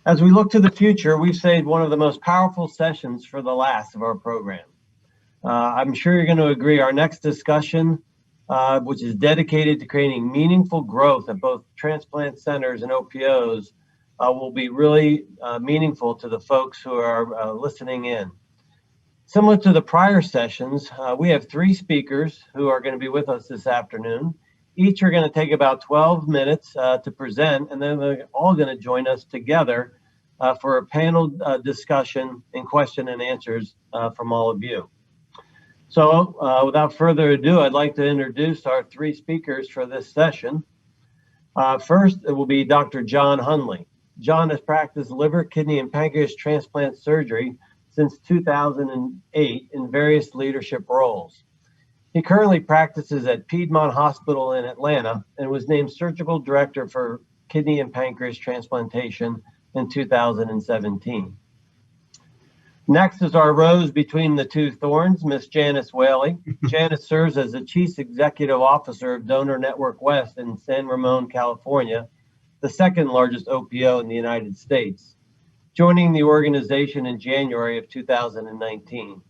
As we look to the future, we've saved one of the most powerful sessions for the last of our program. I'm sure you're going to agree our next discussion, which is dedicated to creating meaningful growth at both transplant centers and OPOs, will be really meaningful to the folks who are listening in. Similar to the prior sessions, we have three speakers who are going to be with us this afternoon. Each are going to take about 12 minutes to present, and then they're all going to join us together for a panel discussion and question and answers from all of you. So without further ado, I'd like to introduce our three speakers for this session. First, it will be Dr. John Hunley. John has practiced liver, kidney, and pancreas transplant surgery since 2008 in various leadership roles. He currently practices at Piedmont Hospital in Atlanta and was named Surgical Director for Kidney and Pancreas Transplantation in 2017. Next is our rose between the two thorns, Miss Janice Whaley. Janice serves as the Chief Executive Officer of Donor Network West in San Ramon, California, the second largest OPO in the United States, joining the organization in January of 2019.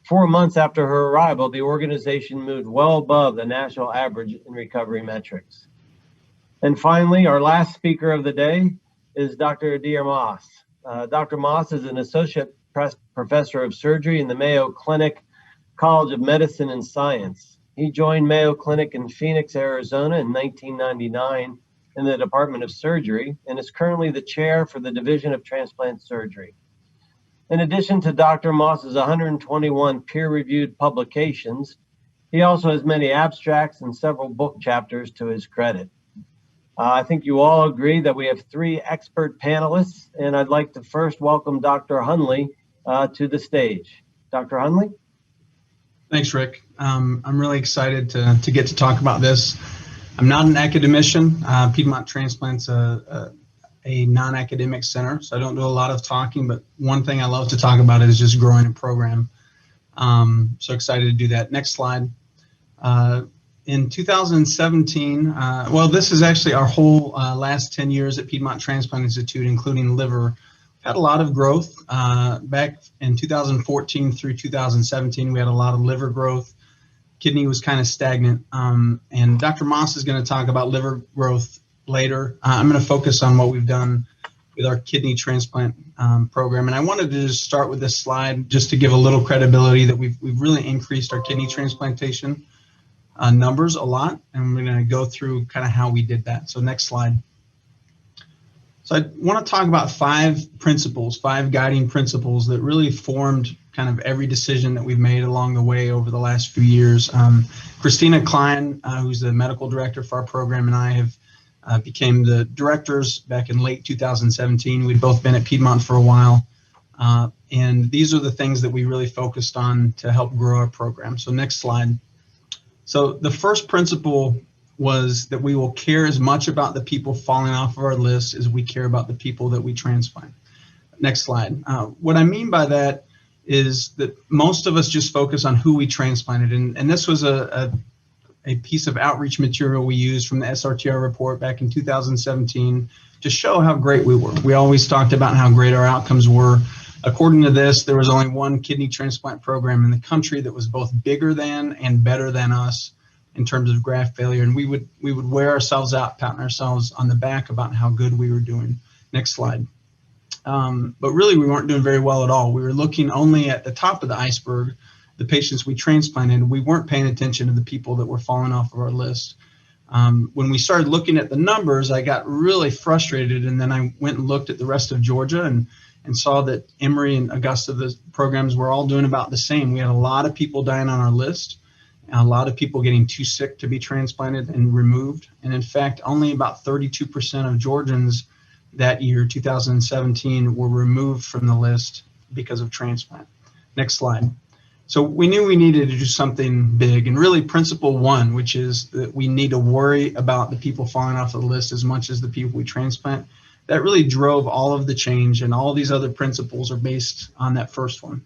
4 months after her arrival, the organization moved well above the national average in recovery metrics. And finally, our last speaker of the day is Dr. Adair Moss. Dr. Moss is an associate professor of surgery in the Mayo Clinic College of Medicine and Science. He joined Mayo Clinic in Phoenix, Arizona in 1999 in the Department of Surgery and is currently the chair for the Division of Transplant Surgery. In addition to Dr. Moss's 121 peer-reviewed publications, he also has many abstracts and several book chapters to his credit. I think you all agree that we have three expert panelists, and I'd like to first welcome Dr. Hunley to the stage. Dr. Hunley? Thanks, Rick. I'm really excited to get to talk about this. I'm not an academician. Piedmont Transplant's a non-academic center, so I don't do a lot of talking, but one thing I love to talk about is just growing a program. So excited to do that. Next slide. In 2017, well, this is actually our whole last 10 years at Piedmont Transplant Institute, including liver. Had a lot of growth. Back in 2014 through 2017, we had a lot of liver growth. Kidney was kind of stagnant. And Dr. Moss is going to talk about liver growth later. I'm going to focus on what we've done with our kidney transplant program. And I wanted to just start with this slide just to give a little credibility that we've really increased our kidney transplantation numbers a lot, and we're going to go through kind of how we did that. So next slide. So I want to talk about five guiding principles that really formed kind of every decision that we've made along the way over the last few years. Christina Klein, who's the medical director for our program, and I have became the directors back in late 2017. We'd both been at Piedmont for a while, and these are the things that we really focused on to help grow our program. So next slide. So the first principle was that we will care as much about the people falling off of our list as we care about the people that we transplant. Next slide. What I mean by that is that most of us just focus on who we transplanted. And this was a piece of outreach material we used from the SRTR report back in 2017 to show how great we were. We always talked about how great our outcomes were. According to this, there was only one kidney transplant program in the country that was both bigger than and better than us in terms of graft failure. And we would wear ourselves out, patting ourselves on the back about how good we were doing. Next slide. But really, we weren't doing very well at all. We were looking only at the top of the iceberg, the patients we transplanted. We weren't paying attention to the people that were falling off of our list. When we started looking at the numbers, I got really frustrated, and then I went and looked at the rest of Georgia and saw that Emory and Augusta, the programs were all doing about the same. We had a lot of people dying on our list, and a lot of people getting too sick to be transplanted and removed. And in fact, only about 32% of Georgians that year, 2017, were removed from the list because of transplant. Next slide. So we knew we needed to do something big, and really principle one, which is that we need to worry about the people falling off the list as much as the people we transplant. That really drove all of the change, and all these other principles are based on that first one.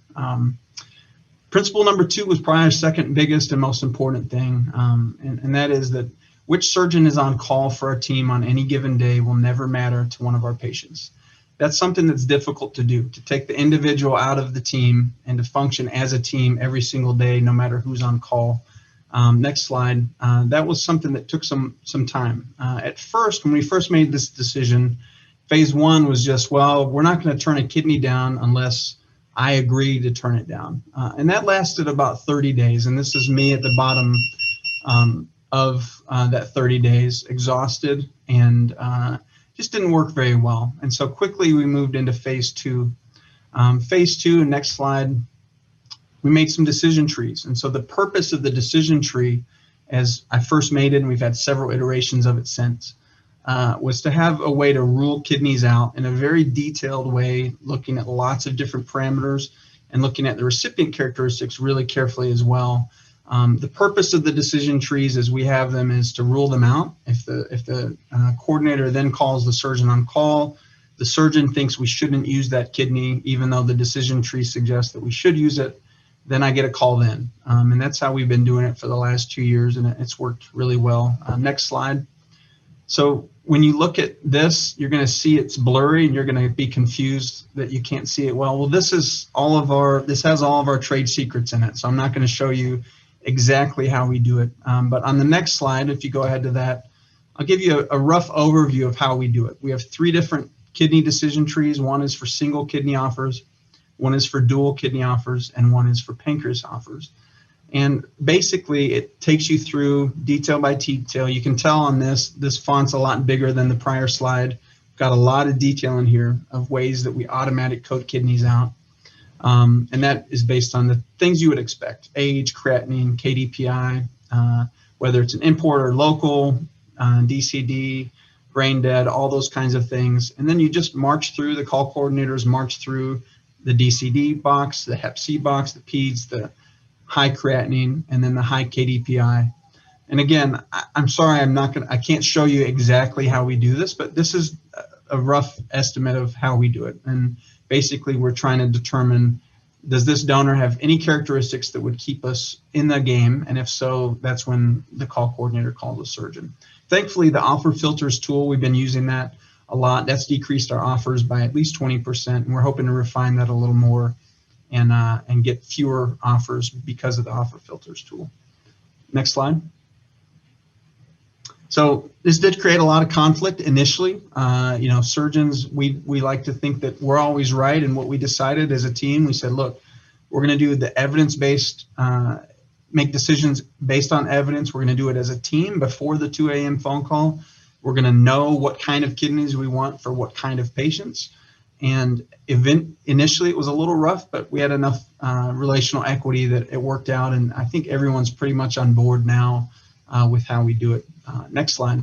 Principle number two was probably our second biggest and most important thing, and that is that which surgeon is on call for our team on any given day will never matter to one of our patients. That's something that's difficult to do, to take the individual out of the team and to function as a team every single day, no matter who's on call. Next slide. That was something that took some time. At first, when we first made this decision, phase one was just, well, we're not going to turn a kidney down unless I agree to turn it down. And that lasted about 30 days. And this is me at the bottom of that 30 days, exhausted and just didn't work very well. And so quickly we moved into phase two. Phase two, next slide, we made some decision trees. And so the purpose of the decision tree, as I first made it, and we've had several iterations of it since, was to have a way to rule kidneys out in a very detailed way, looking at lots of different parameters and looking at the recipient characteristics really carefully as well. The purpose of the decision trees as we have them is to rule them out. If the coordinator then calls the surgeon on call, the surgeon thinks we shouldn't use that kidney, even though the decision tree suggests that we should use it, then I get a call then. And that's how we've been doing it for the last 2 years, and it's worked really well. Next slide. So when you look at this, you're going to see it's blurry and you're going to be confused that you can't see it well. Well, this has all of our trade secrets in it. So I'm not going to show you exactly how we do it. But on the next slide, if you go ahead to that, I'll give you a rough overview of how we do it. We have 3 different kidney decision trees. One is for single kidney offers, one is for dual kidney offers, and one is for pancreas offers. And basically, it takes you through detail by detail. You can tell on this font's a lot bigger than the prior slide. Got a lot of detail in here of ways that we automatic code kidneys out. And that is based on the things you would expect: age, creatinine, KDPI, whether it's an import or local, DCD, brain dead, all those kinds of things. And then you just march through, the call coordinators march through the DCD box, the Hep C box, the PEDS, the high creatinine, and then the high KDPI. And again, I'm sorry, I can't show you exactly how we do this, but this is a rough estimate of how we do it. And basically, we're trying to determine, does this donor have any characteristics that would keep us in the game? And if so, that's when the call coordinator calls the surgeon. Thankfully, the offer filters tool, we've been using that a lot. That's decreased our offers by at least 20%, and we're hoping to refine that a little more and get fewer offers because of the offer filters tool. Next slide. So this did create a lot of conflict initially. Surgeons, we like to think that we're always right, and what we decided as a team, we said, look, we're going to do the evidence-based, make decisions based on evidence. We're going to do it as a team before the 2 a.m. phone call. We're going to know what kind of kidneys we want for what kind of patients. And initially it was a little rough, but we had enough relational equity that it worked out. And I think everyone's pretty much on board now with how we do it. Next slide.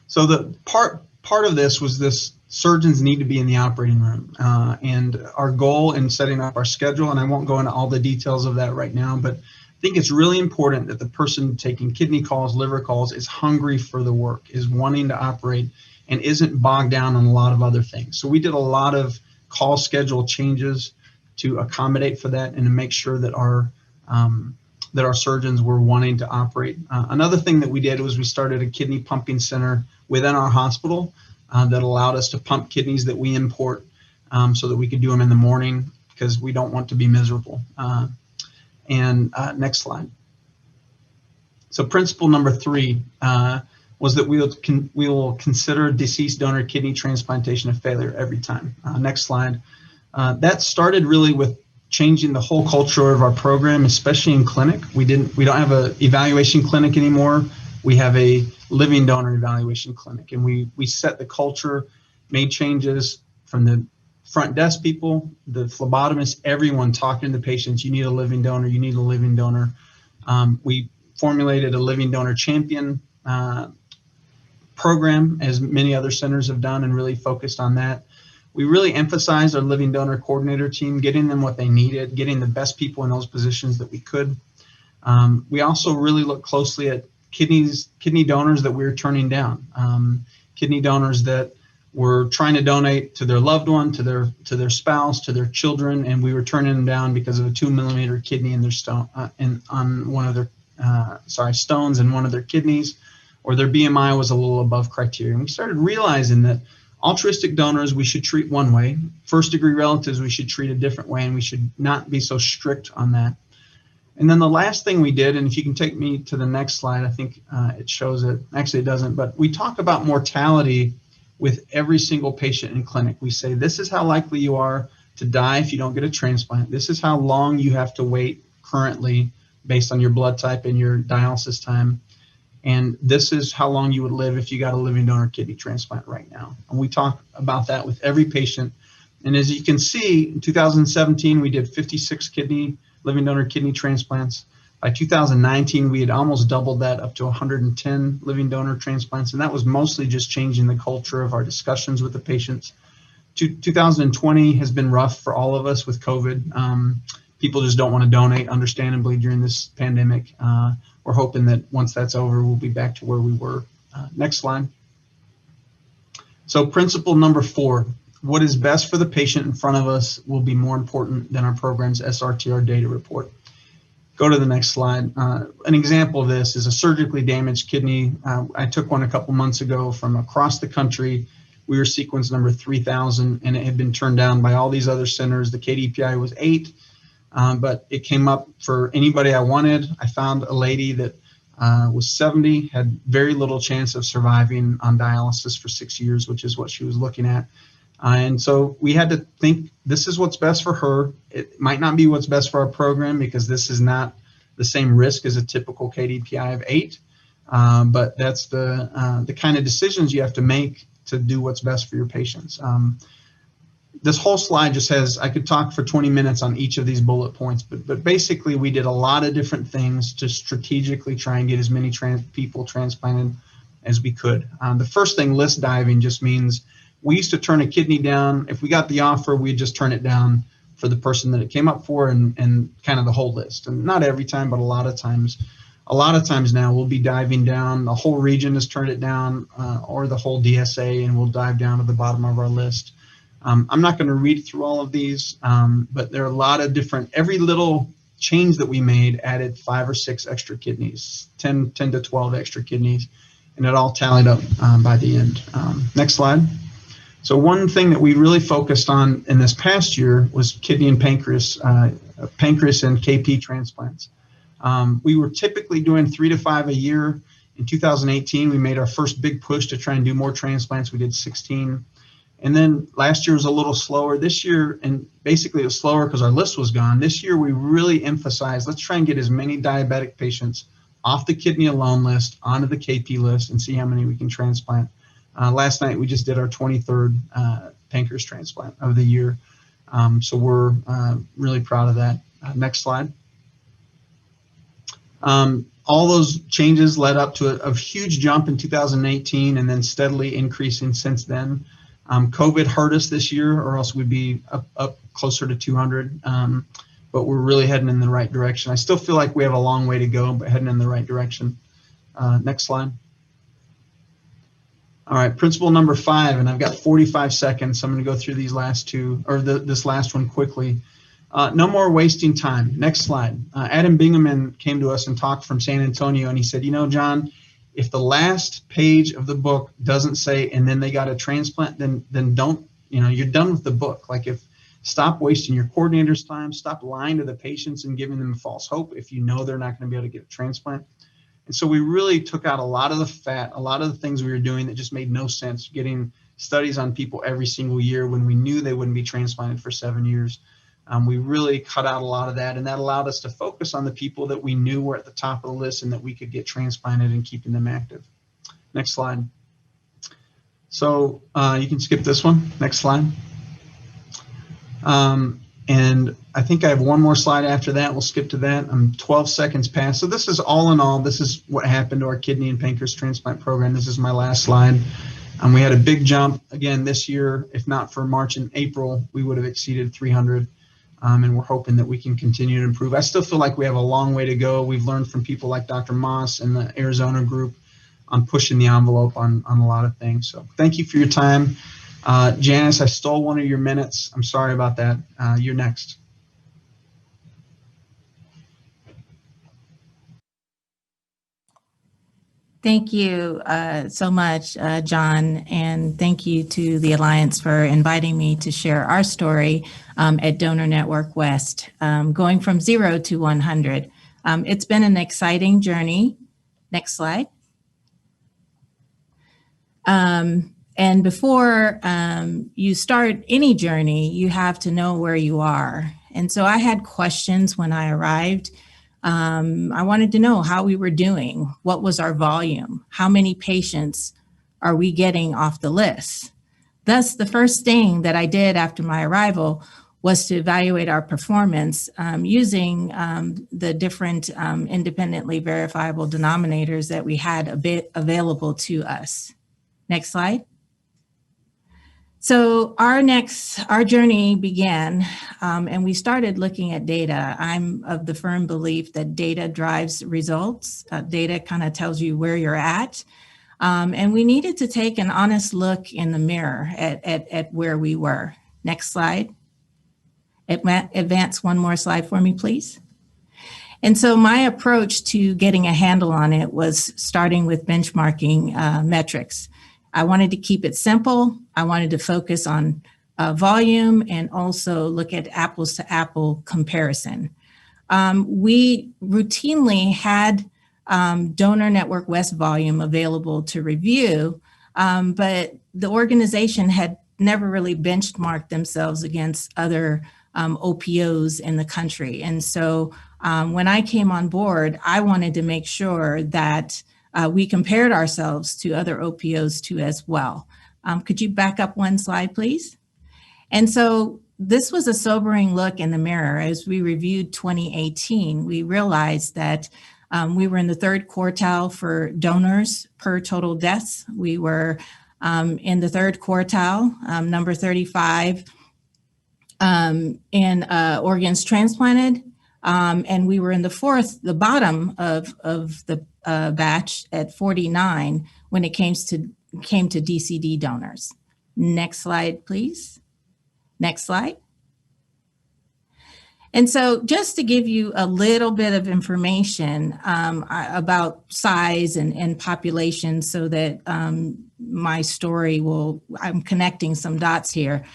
So the part of this was this: surgeons need to be in the operating room. And our goal in setting up our schedule, and I won't go into all the details of that right now, but I think it's really important that the person taking kidney calls, liver calls, is hungry for the work, is wanting to operate, and isn't bogged down on a lot of other things. So we did a lot of call schedule changes to accommodate for that and to make sure that our surgeons were wanting to operate. Another thing that we did was we started a kidney pumping center within our hospital that allowed us to pump kidneys that we import so that we could do them in the morning because we don't want to be miserable. Next slide. So principle number 3 was that we will consider deceased donor kidney transplantation a failure every time. Next slide. That started really with changing the whole culture of our program, especially in clinic. We don't have an evaluation clinic anymore. We have a living donor evaluation clinic, and we set the culture, made changes from the front desk people, the phlebotomists, everyone talking to the patients. You need a living donor. You need a living donor. We formulated a living donor champion program, as many other centers have done, and really focused on that. We really emphasized our living donor coordinator team, getting them what they needed, getting the best people in those positions that we could. We also really looked closely at kidney donors that we were turning down, kidney donors that were trying to donate to their loved one, to their spouse, to their children, and we were turning them down because of a 2-millimeter kidney in their stone, on one of their stones in one of their kidneys, or their BMI was a little above criteria. And we started realizing that Altruistic donors we should treat one way. First degree relatives we should treat a different way, and we should not be so strict on that. And then the last thing we did, and if you can take me to the next slide, I think it shows it. Actually, it doesn't, but we talk about mortality with every single patient in clinic. We say, this is how likely you are to die if you don't get a transplant. This is how long you have to wait currently based on your blood type and your dialysis time. And this is how long you would live if you got a living donor kidney transplant right now. And we talk about that with every patient. And as you can see, in 2017, we did 56 living donor kidney transplants. By 2019, we had almost doubled that up to 110 living donor transplants. And that was mostly just changing the culture of our discussions with the patients. 2020 has been rough for all of us with COVID. People just don't want to donate, understandably, during this pandemic. We're hoping that once that's over, we'll be back to where we were. Next slide. So principle number 4, what is best for the patient in front of us will be more important than our program's SRTR data report. Go to the next slide. An example of this is a surgically damaged kidney. I took one a couple months ago from across the country. We were sequence number 3000, and it had been turned down by all these other centers. The KDPI was 8. But it came up for anybody I wanted. I found a lady that was 70, had very little chance of surviving on dialysis for 6 years, which is what she was looking at. And so we had to think, this is what's best for her. It might not be what's best for our program because this is not the same risk as a typical KDPI of 8. But that's the kind of decisions you have to make to do what's best for your patients. This whole slide just has, I could talk for 20 minutes on each of these bullet points, but basically we did a lot of different things to strategically try and get as many people transplanted as we could. The first thing, list diving, just means we used to turn a kidney down. If we got the offer, we'd just turn it down for the person that it came up for and kind of the whole list. And not every time, but a lot of times. A lot of times now we'll be diving down, the whole region has turned it down, or the whole DSA, and we'll dive down to the bottom of our list. I'm not going to read through all of these, but there are a lot of different, every little change that we made added 5 or 6 extra kidneys, 10 to 12 extra kidneys, and it all tallied up by the end. Next slide. So one thing that we really focused on in this past year was kidney and pancreas and KP transplants. We were typically doing 3 to 5 a year. In 2018, we made our first big push to try and do more transplants. We did 16. And then last year was a little slower. This year, and basically it was slower because our list was gone. This year we really emphasized, let's try and get as many diabetic patients off the kidney alone list onto the KP list and see how many we can transplant. Last night we just did our 23rd pancreas transplant of the year. So we're really proud of that. Next slide. All those changes led up to a huge jump in 2018 and then steadily increasing since then. COVID hurt us this year, or else we'd be up closer to 200, but we're really heading in the right direction. I still feel like we have a long way to go, but heading in the right direction. Next slide. All right, principle number 5, and I've got 45 seconds, so I'm going to go through these last two, or this last one quickly. No more wasting time. Next slide. Adam Bingaman came to us and talked from San Antonio, and he said, you know, John, if the last page of the book doesn't say, and then they got a transplant, then don't, you're done with the book. Like, stop wasting your coordinator's time, stop lying to the patients and giving them false hope if you know they're not going to be able to get a transplant. And so we really took out a lot of the fat, a lot of the things we were doing that just made no sense, getting studies on people every single year when we knew they wouldn't be transplanted for 7 years. We really cut out a lot of that, and that allowed us to focus on the people that we knew were at the top of the list and that we could get transplanted and keeping them active. Next slide. So you can skip this one. Next slide. And I think I have one more slide after that. We'll skip to that. I'm 12 seconds past. So this is all in all, this is what happened to our kidney and pancreas transplant program. This is my last slide. We had a big jump again this year. If not for March and April, we would have exceeded 300. And we're hoping that we can continue to improve. I still feel like we have a long way to go. We've learned from people like Dr. Moss and the Arizona group on pushing the envelope on a lot of things. So thank you for your time. Janice, I stole one of your minutes. I'm sorry about that. You're next. Thank you so much, John, and thank you to the Alliance for inviting me to share our story at Donor Network West, going from 0 to 100. It's been an exciting journey. Next slide. And before you start any journey, you have to know where you are. And so I had questions when I arrived. I wanted to know how we were doing. What was our volume? How many patients are we getting off the list? Thus, the first thing that I did after my arrival was to evaluate our performance using the different independently verifiable denominators that we had available to us. Next slide. So our journey began, and we started looking at data. I'm of the firm belief that data drives results. Data kind of tells you where you're at. And we needed to take an honest look in the mirror at where we were. Next slide. Advance one more slide for me, please. And so my approach to getting a handle on it was starting with benchmarking metrics. I wanted to keep it simple. I wanted to focus on volume and also look at apples to apple comparison. We routinely had Donor Network West volume available to review, but the organization had never really benchmarked themselves against other OPOs in the country. And so when I came on board, I wanted to make sure that we compared ourselves to other OPOs too as well. Could you back up one slide, please? And so this was a sobering look in the mirror. As we reviewed 2018, we realized that we were in the third quartile for donors per total deaths. We were in the third quartile, number 35 in organs transplanted. And we were in the bottom of the batch at 49 when it came to DCD donors. Next slide, please. Next slide. And so just to give you a little bit of information about size and population so that my story I'm connecting some dots here.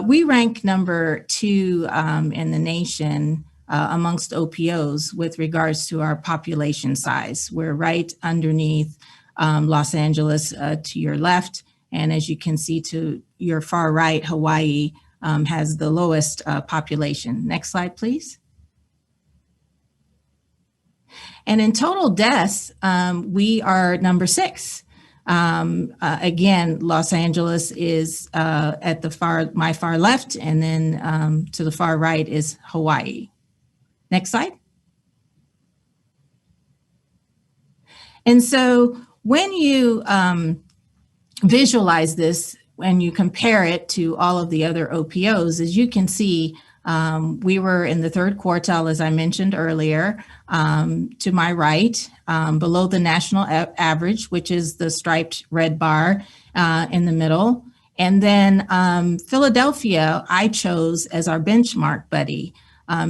We rank number 2 in the nation amongst OPOs with regards to our population size. We're right underneath Los Angeles to your left. And as you can see to your far right, Hawaii has the lowest population. Next slide, please. And in total deaths, we are number 6. Again, Los Angeles is at my far left, and then to the far right is Hawaii. Next slide. And so when you visualize this, when you compare it to all of the other OPOs, as you can see, we were in the third quartile, as I mentioned earlier, to my right, below the national average, which is the striped red bar in the middle. And then Philadelphia, I chose as our benchmark buddy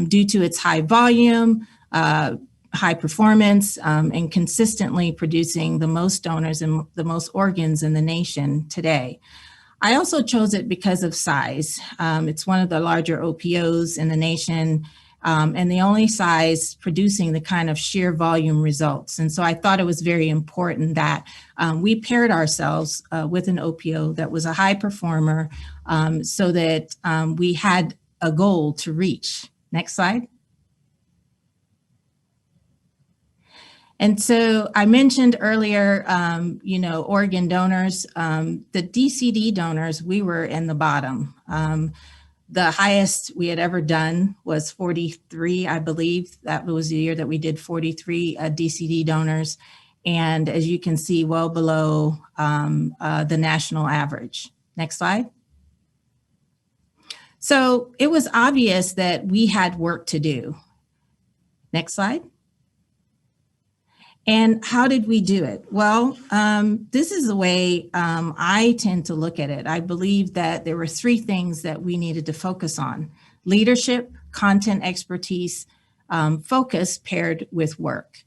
due to its high volume, high performance, and consistently producing the most donors and the most organs in the nation today. I also chose it because of size. It's one of the larger OPOs in the nation, and the only size producing the kind of sheer volume results. And so I thought it was very important that we paired ourselves with an OPO that was a high performer so that we had a goal to reach. Next slide. And so I mentioned earlier, organ donors, the DCD donors, we were in the bottom. The highest we had ever done was 43, I believe. That was the year that we did 43 DCD donors. And as you can see, well below the national average. Next slide. So it was obvious that we had work to do. Next slide. And how did we do it? Well, this is the way I tend to look at it. I believe that there were 3 things that we needed to focus on: leadership, content expertise, focus paired with work.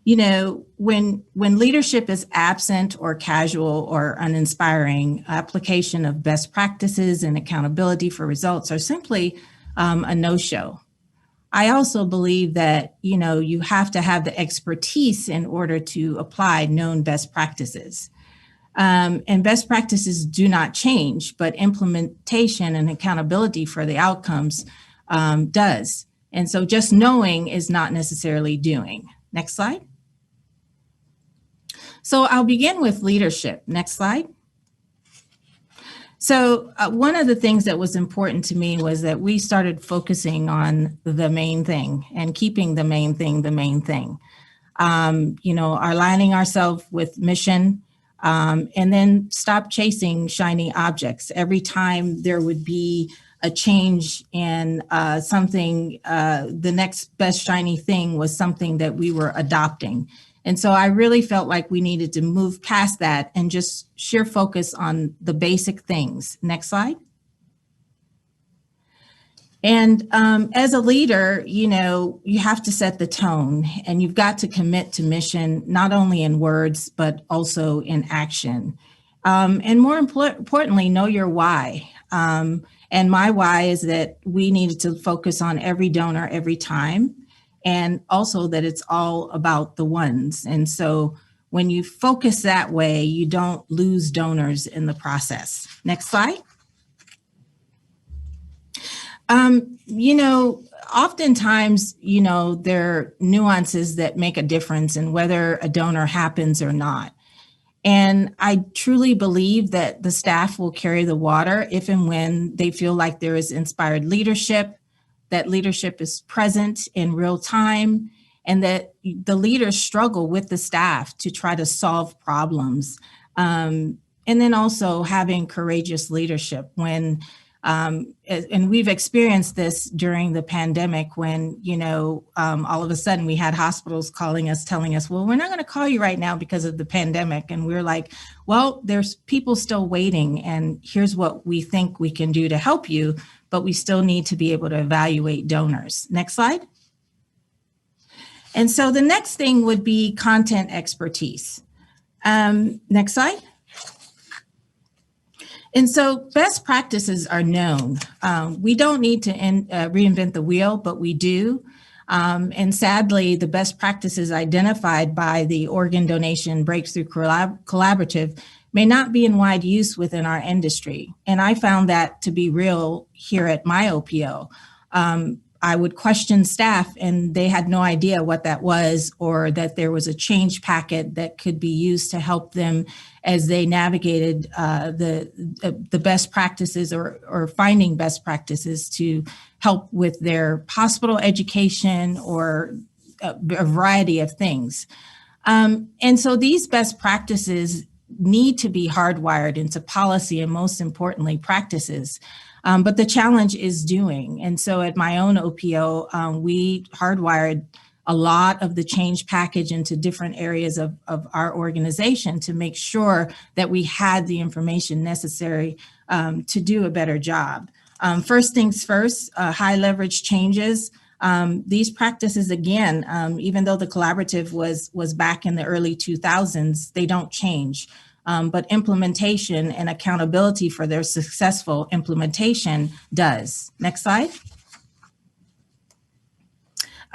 You know, when leadership is absent or casual or uninspiring, application of best practices and accountability for results are simply a no-show. I also believe that, you know, you have to have the expertise in order to apply known best practices. And best practices do not change, but implementation and accountability for the outcomes does. And so just knowing is not necessarily doing. Next slide. So I'll begin with leadership. Next slide. So one of the things that was important to me was that we started focusing on the main thing and keeping the main thing the main thing. You know, aligning ourselves with mission, and then stop chasing shiny objects. Every time there would be a change in something, the next best shiny thing was something that we were adopting. And so I really felt like we needed to move past that and just sheer focus on the basic things. Next slide. And as a leader, you know, you have to set the tone and you've got to commit to mission, not only in words, but also in action. And more importantly, know your why. And my why is that we needed to focus on every donor every time, and also that it's all about the ones. And so when you focus that way, you don't lose donors in the process. Next slide. You know, oftentimes, you know, there are nuances that make a difference in whether a donor happens or not. And I truly believe that the staff will carry the water if and when they feel like there is inspired leadership, that leadership is present in real time, and that the leaders struggle with the staff to try to solve problems. And then also having courageous leadership when, and we've experienced this during the pandemic when, you know, all of a sudden we had hospitals calling us, telling us, well, we're not going to call you right now because of the pandemic. And we're like, well, there's people still waiting, and here's what we think we can do to help you, but we still need to be able to evaluate donors. Next slide. And so the next thing would be content expertise. Next slide. And so best practices are known. We don't need to reinvent the wheel, but we do. And sadly, the best practices identified by the Organ Donation Breakthrough Collaborative may not be in wide use within our industry. And I found that to be real here at my OPO. I would question staff and they had no idea what that was, or that there was a change packet that could be used to help them as they navigated the best practices or finding best practices to help with their hospital education or a variety of things. And so these best practices need to be hardwired into policy and, most importantly, practices. But the challenge is doing. And so at my own OPO, we hardwired a lot of the change package into different areas of our organization to make sure that we had the information necessary to do a better job. First things first, high leverage changes. These practices, again, even though the collaborative was back in the early 2000s, they don't change. But implementation and accountability for their successful implementation does. Next slide.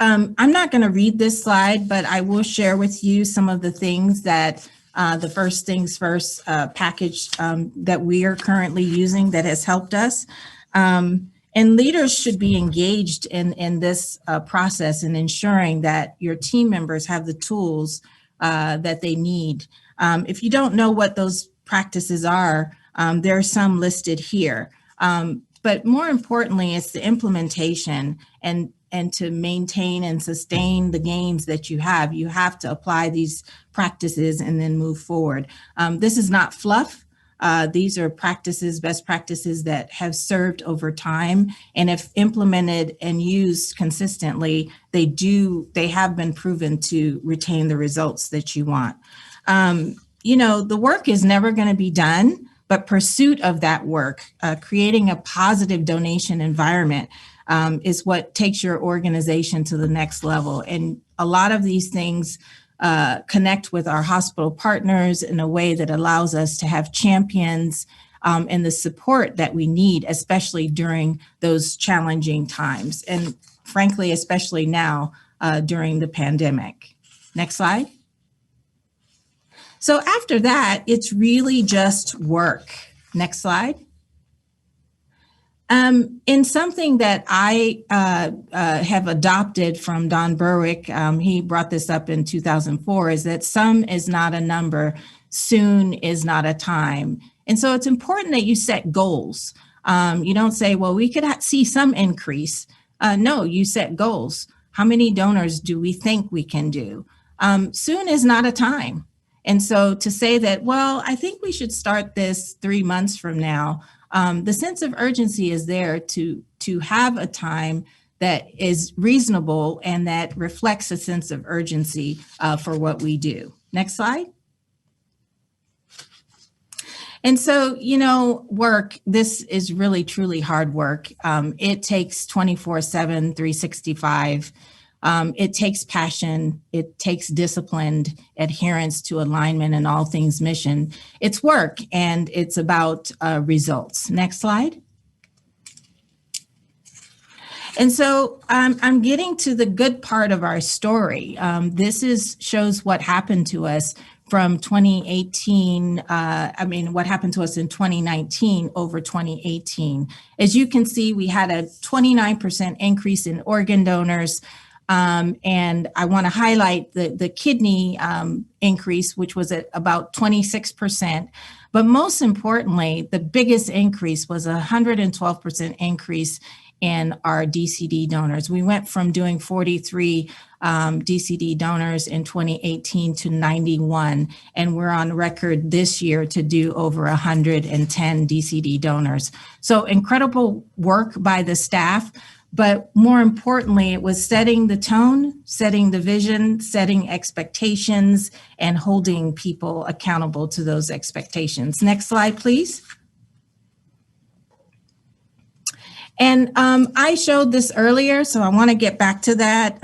I'm not going to read this slide, but I will share with you some of the things that the first things first package that we are currently using that has helped us. And leaders should be engaged in this process and ensuring that your team members have the tools that they need. If you don't know what those practices are, there are some listed here. But more importantly, it's the implementation and to maintain and sustain the gains that you have to apply these practices and then move forward. This is not fluff. These are practices, best practices that have served over time, and if implemented and used consistently, they have been proven to retain the results that you want. You know, the work is never going to be done, but pursuit of that work, creating a positive donation environment is what takes your organization to the next level. And a lot of these things connect with our hospital partners in a way that allows us to have champions and the support that we need, especially during those challenging times. And frankly, especially now during the pandemic. Next slide. So after that, it's really just work. Next slide. In something that I have adopted from Don Berwick, he brought this up in 2004, is that some is not a number, soon is not a time. And so it's important that you set goals. You don't say, well, we could see some increase. No, you set goals. How many donors do we think we can do? Soon is not a time. And so to say that, well, I think we should start this 3 months from now, the sense of urgency is there to have a time that is reasonable and that reflects a sense of urgency for what we do. Next slide. And so, work, this is really, truly hard work. It takes 24/7, 365. It takes passion. It takes disciplined adherence to alignment and all things mission. It's work and it's about results. Next slide. And so I'm getting to the good part of our story. This shows what happened to us from 2018, what happened to us in 2019 over 2018. As you can see, we had a 29% increase in organ donors. And I want to highlight the kidney increase, which was at about 26%. But most importantly, the biggest increase was a 112% increase in our DCD donors. We went from doing 43 DCD donors in 2018 to 91, and we're on record this year to do over 110 DCD donors. So incredible work by the staff, but more importantly, it was setting the tone, setting the vision, setting expectations, and holding people accountable to those expectations. Next slide, please. And I showed this earlier, so I want to get back to that.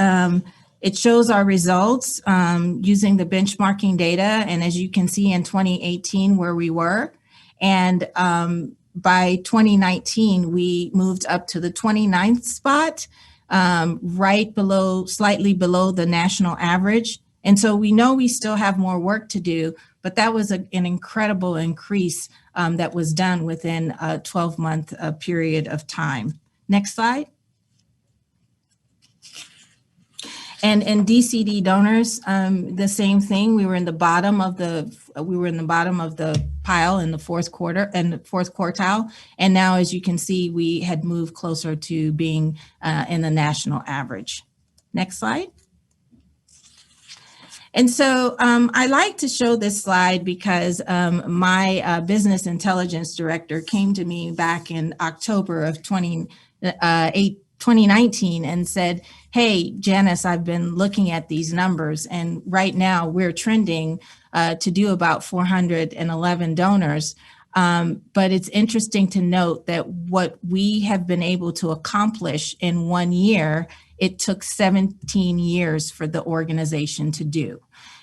It shows our results using the benchmarking data. And as you can see in 2018 where we were. And by 2019, we moved up to the 29th spot, right below, slightly below the national average. And so we know we still have more work to do, but that was an incredible increase that was done within a 12-month period of time. Next slide. And in DCD donors, the same thing. We were in the bottom of the pile in the fourth quartile. And now, as you can see, we had moved closer to being in the national average. Next slide. And so I like to show this slide because my business intelligence director came to me back in October of 2019 and said, hey, Janice, I've been looking at these numbers, and right now we're trending to do about 411 donors. But it's interesting to note that what we have been able to accomplish in 1 year, it took 17 years for the organization to do.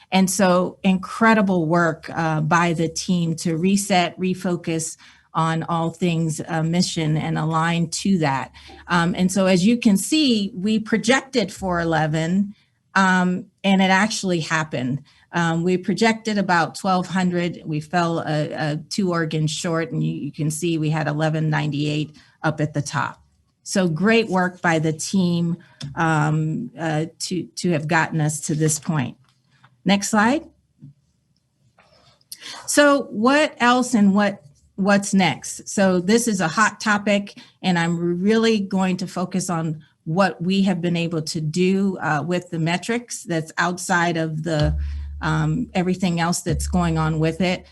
And so incredible work by the team to reset, refocus on all things mission and align to that. And so as you can see, we projected 411 and it actually happened. We projected about 1,200. We fell 2 organs short, and you can see we had 1198 up at the top. So great work by the team to have gotten us to this point. Next slide. So what else and what's next? So this is a hot topic, and I'm really going to focus on what we have been able to do with the metrics that's outside of the everything else that's going on with it.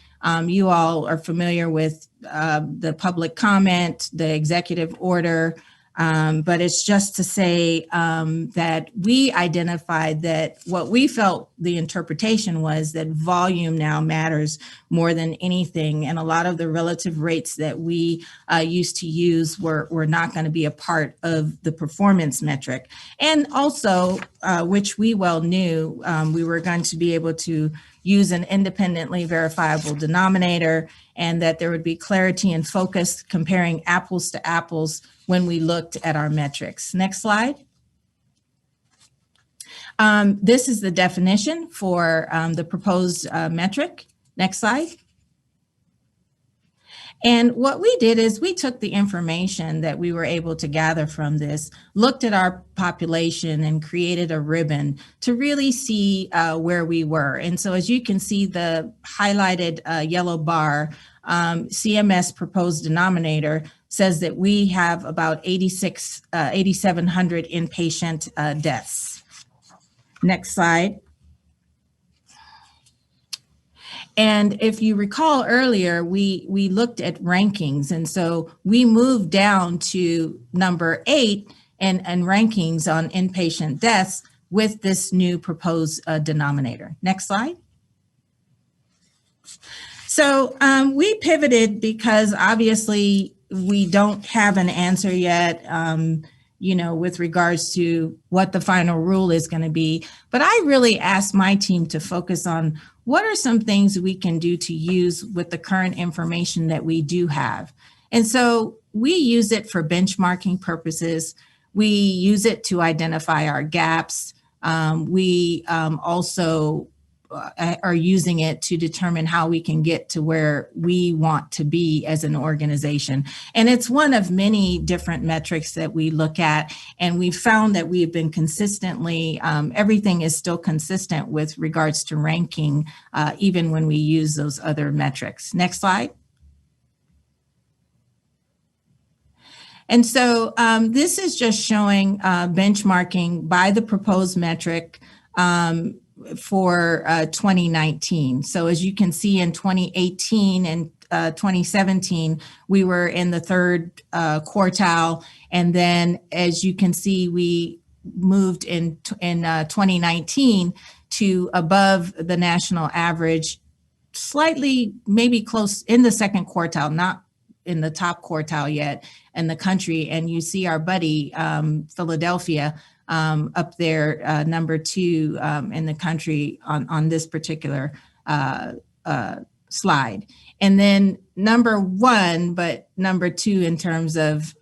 You all are familiar with the public comment, the executive order, but it's just to say that we identified that what we felt the interpretation was that volume now matters more than anything. And a lot of the relative rates that we used to use were not going to be a part of the performance metric. And also which we well knew we were going to be able to use an independently verifiable denominator, and that there would be clarity and focus comparing apples to apples when we looked at our metrics. Next slide. This is the definition for the proposed metric. Next slide. And what we did is we took the information that we were able to gather from this, looked at our population, and created a ribbon to really see where we were. And so as you can see, the highlighted yellow bar, CMS proposed denominator, says that we have about 8,700 inpatient deaths. Next slide. And if you recall earlier, we looked at rankings. And so we moved down to number 8 and rankings on inpatient deaths with this new proposed denominator. Next slide. So we pivoted because obviously we don't have an answer yet, with regards to what the final rule is going to be. But I really asked my team to focus on what are some things we can do to use with the current information that we do have. And so we use it for benchmarking purposes. We use it to identify our gaps. We also are using it to determine how we can get to where we want to be as an organization. And it's one of many different metrics that we look at. And we've found that we've been consistently, everything is still consistent with regards to ranking, even when we use those other metrics. Next slide. And so this is just showing benchmarking by the proposed metric for 2019. So as you can see, in 2018 and 2017, we were in the third quartile. And then as you can see, we moved in 2019 to above the national average, slightly maybe close in the second quartile, not in the top quartile yet in the country. And you see our buddy, Philadelphia, up there, number 2 in the country on this particular slide. And then number 1, but number 2 in terms of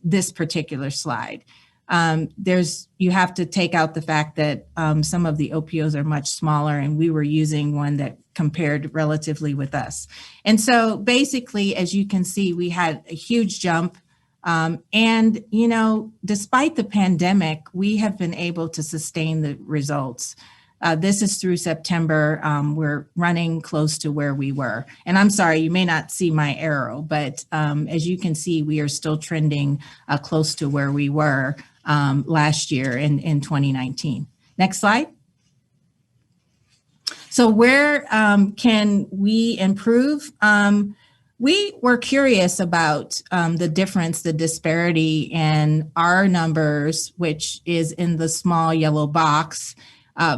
this particular slide. You have to take out the fact that some of the OPOs are much smaller, and we were using one that compared relatively with us. And so basically, as you can see, we had a huge jump. And, despite the pandemic, we have been able to sustain the results. This is through September. We're running close to where we were. And I'm sorry, you may not see my arrow, but as you can see, we are still trending close to where we were last year in 2019. Next slide. So where can we improve? We were curious about the disparity in our numbers, which is in the small yellow box,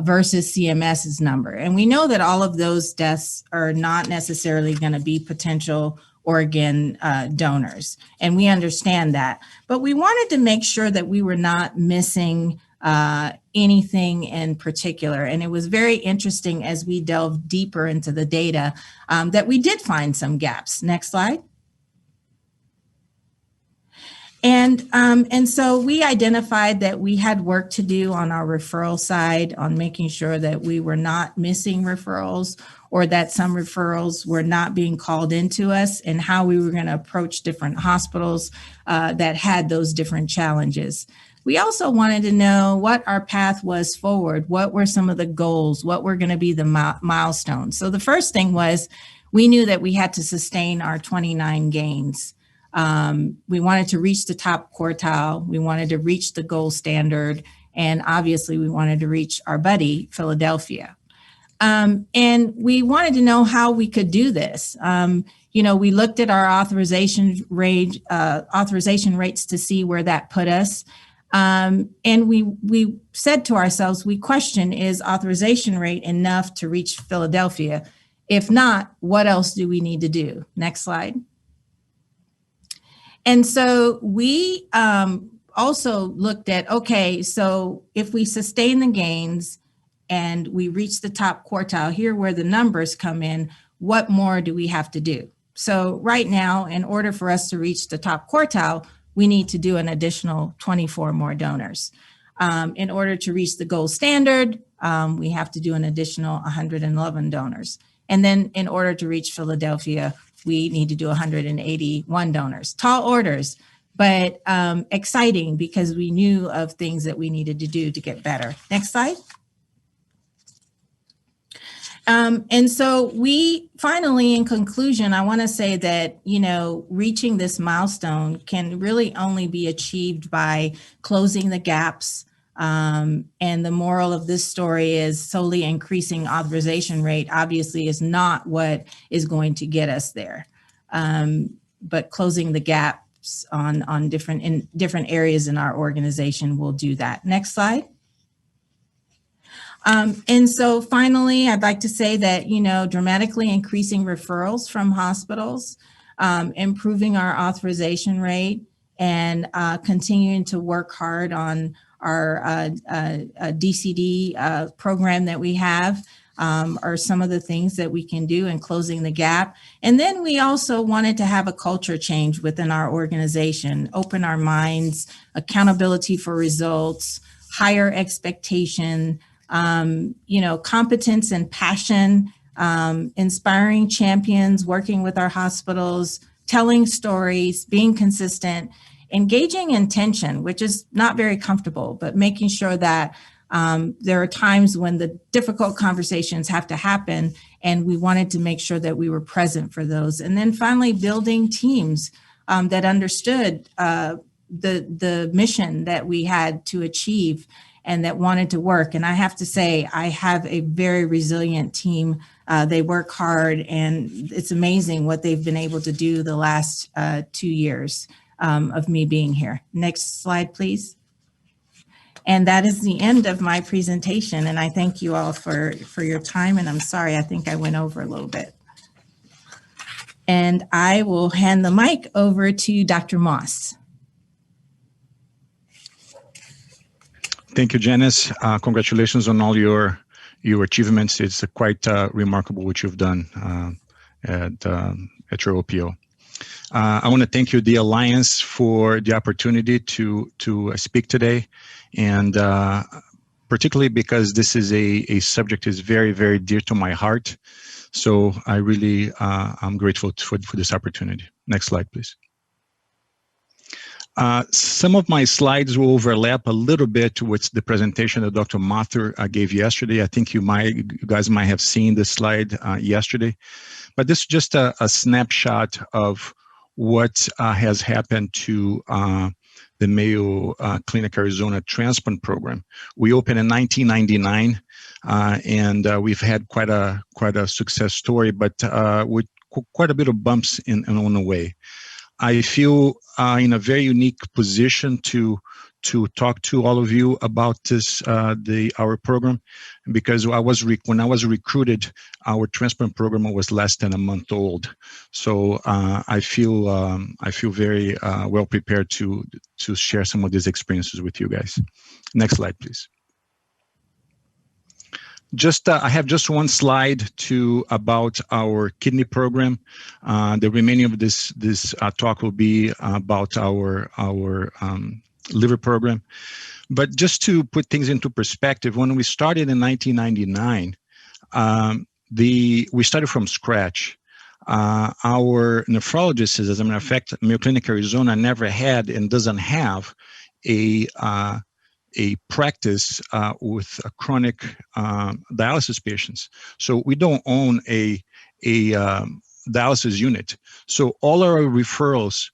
versus CMS's number. And we know that all of those deaths are not necessarily going to be potential organ donors. And we understand that. But we wanted to make sure that we were not missing anything in particular. And it was very interesting as we delved deeper into the data that we did find some gaps. Next slide. And so we identified that we had work to do on our referral side on making sure that we were not missing referrals, or that some referrals were not being called into us, and how we were going to approach different hospitals that had those different challenges. We also wanted to know what our path was forward. What were some of the goals? What were going to be the milestones? So the first thing was we knew that we had to sustain our 29 gains. We wanted to reach the top quartile. We wanted to reach the gold standard. And obviously, we wanted to reach our buddy, Philadelphia. And we wanted to know how we could do this. We looked at our authorization rates to see where that put us. And we said to ourselves, we question, is authorization rate enough to reach Philadelphia? If not, what else do we need to do? Next slide. And so we also looked at, okay, so if we sustain the gains and we reach the top quartile, here where the numbers come in, what more do we have to do? So right now, in order for us to reach the top quartile, we need to do an additional 24 more donors. In order to reach the gold standard, we have to do an additional 111 donors. And then in order to reach Philadelphia, we need to do 181 donors. Tall orders, but exciting because we knew of things that we needed to do to get better. Next slide. And so we finally, in conclusion, I want to say that, you know, reaching this milestone can really only be achieved by closing the gaps. And the moral of this story is solely increasing authorization rate obviously is not what is going to get us there. But closing the gaps on different areas in our organization will do that. Next slide. And so finally, I'd like to say that, you know, dramatically increasing referrals from hospitals, improving our authorization rate, and continuing to work hard on our DCD program that we have are some of the things that we can do in closing the gap. And then we also wanted to have a culture change within our organization, open our minds, accountability for results, higher expectation, you know, competence and passion, inspiring champions, working with our hospitals, telling stories, being consistent, engaging in tension, which is not very comfortable, but making sure that there are times when the difficult conversations have to happen, and we wanted to make sure that we were present for those. And then finally, building teams that understood the mission that we had to achieve and that wanted to work. And I have to say, I have a very resilient team. They work hard, and it's amazing what they've been able to do the last 2 years of me being here. Next slide, please. And that is the end of my presentation. And I thank you all for your time. And I'm sorry, I think I went over a little bit. And I will hand the mic over to Dr. Moss. Thank you, Janice. Congratulations on all your achievements. It's quite remarkable what you've done at your OPO. I want to thank you, the Alliance, for the opportunity to speak today, and particularly because this is a subject is very, very dear to my heart. So I really I'm grateful for this opportunity. Next slide, please. Some of my slides will overlap a little bit with the presentation that Dr. Mathur gave yesterday. I think you guys might have seen this slide yesterday, but this is just a snapshot of what has happened to the Mayo Clinic Arizona Transplant Program. We opened in 1999, and we've had quite a success story, but with quite a bit of bumps on the way. I feel in a very unique position to talk to all of you about this our program, because when I was recruited, our transplant program was less than a month old. So I feel very well prepared to share some of these experiences with you guys. Next slide, please. I have just one slide about our kidney program. The remaining of this talk will be about our liver program. But just to put things into perspective, when we started in 1999, we started from scratch. Our nephrologist, as a matter of fact, Mayo Clinic Arizona never had and doesn't have a practice with chronic dialysis patients. So we don't own a dialysis unit. So all our referrals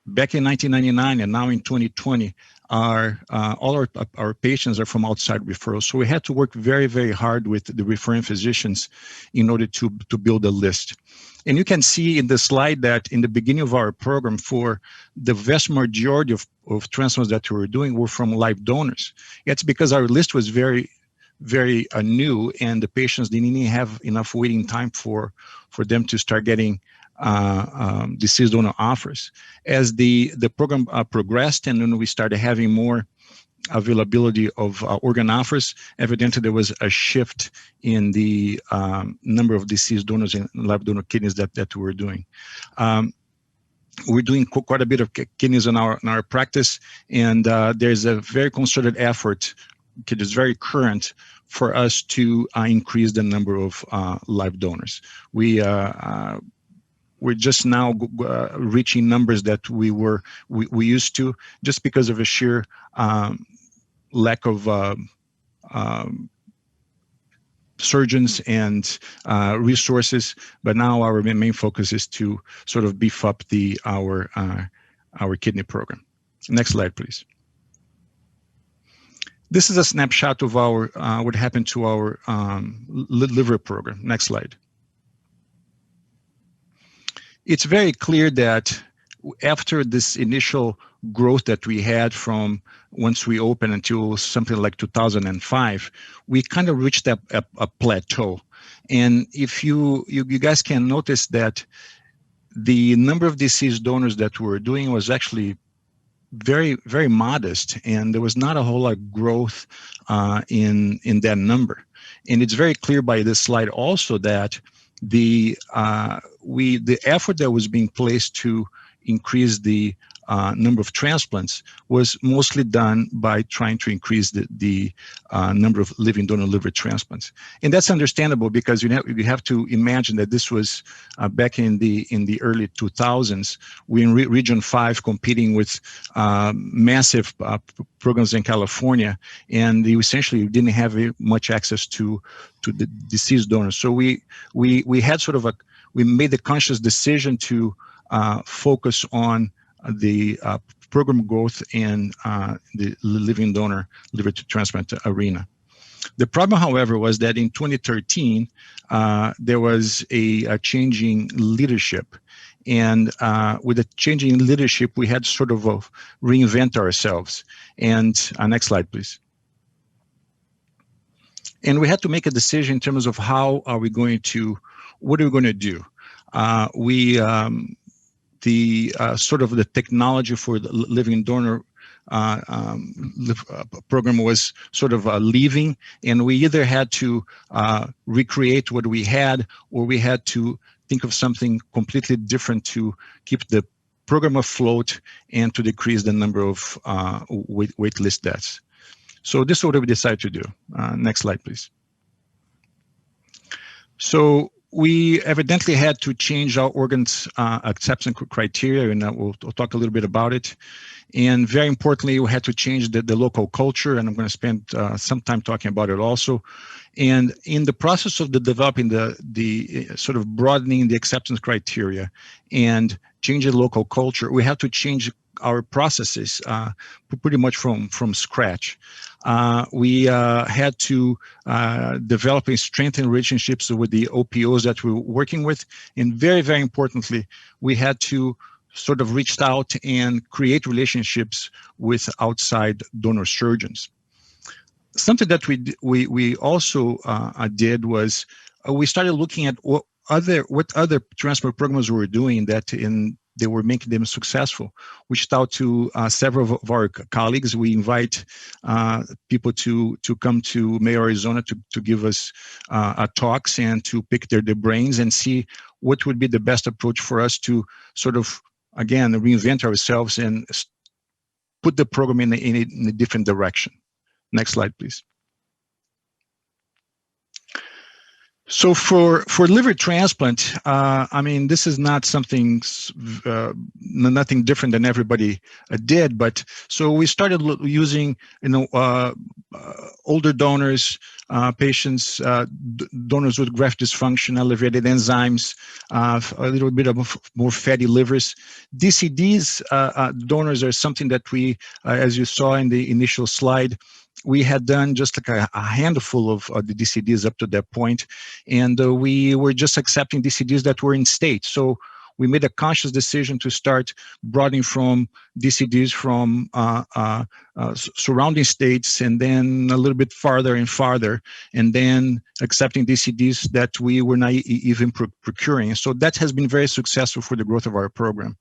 back in 1999 and now in 2020 are all our patients are from outside referrals. So we had to work very, very hard with the referring physicians in order to build a list. And you can see in the slide that in the beginning of our program, for the vast majority of transplants that we were doing were from live donors. It's because our list was very, very new, and the patients didn't even have enough waiting time for them to start getting deceased donor offers. As the program progressed, and when we started having more availability of organ offers, evidently there was a shift in the number of deceased donors and live donor kidneys that we were doing. We're doing quite a bit of kidneys in our practice, and there's a very concerted effort that is very current for us to increase the number of live donors. We're just now reaching numbers that we used to, just because of a sheer lack of surgeons and resources. But now our main focus is to sort of beef up our kidney program. Next slide, please. This is a snapshot of our what happened to our liver program. Next slide. It's very clear that after this initial growth that we had from once we opened until something like 2005, we kind of reached a plateau. And if you guys can notice that the number of deceased donors that we're doing was actually very, very modest, and there was not a whole lot of growth in that number. And it's very clear by this slide also that the effort that was being placed to increase the number of transplants was mostly done by trying to increase the number of living donor liver transplants. And that's understandable, because you have to imagine that this was back in the early 2000s. We in Region 5 competing with massive programs in California, and you essentially didn't have much access to the deceased donors. So we had sort of we made the conscious decision to focus on the program growth in the living donor liver transplant arena. The problem, however, was that in 2013, there was a changing leadership. And with the changing leadership, we had to sort of reinvent ourselves. And next slide, please. And we had to make a decision in terms of what are we going to do? Sort of the technology for the living donor program was sort of leaving, and we either had to recreate what we had, or we had to think of something completely different to keep the program afloat and to decrease the number of wait list deaths. So this is what we decided to do. Next slide, please. So we evidently had to change our organs acceptance criteria, and we'll talk a little bit about it. And very importantly, we had to change the local culture, and I'm going to spend some time talking about it also. And in the process of developing the sort of broadening the acceptance criteria and changing the local culture, we had to change our processes pretty much from scratch. We had to develop and strengthen relationships with the OPOs that we were working with. And very, very importantly, we had to sort of reach out and create relationships with outside donor surgeons. Something that we also did was we started looking at what other transplant programs we were doing they were making them successful. We reached out to several of our colleagues. We invite people to come to Mayo, Arizona to give us talks and to pick their brains and see what would be the best approach for us to sort of, again, reinvent ourselves and put the program in a different direction. Next slide, please. So for liver transplant, I mean, this is not something, nothing different than everybody did. But so we started using, older donors, patients, donors with graft dysfunction, elevated enzymes, a little bit of more fatty livers. DCDs donors are something that we, as you saw in the initial slide, we had done just like a handful of the DCDs up to that point, and we were just accepting DCDs that were in state. So we made a conscious decision to start broadening from DCDs from surrounding states, and then a little bit farther and farther, and then accepting DCDs that we were not even procuring. So that has been very successful for the growth of our program.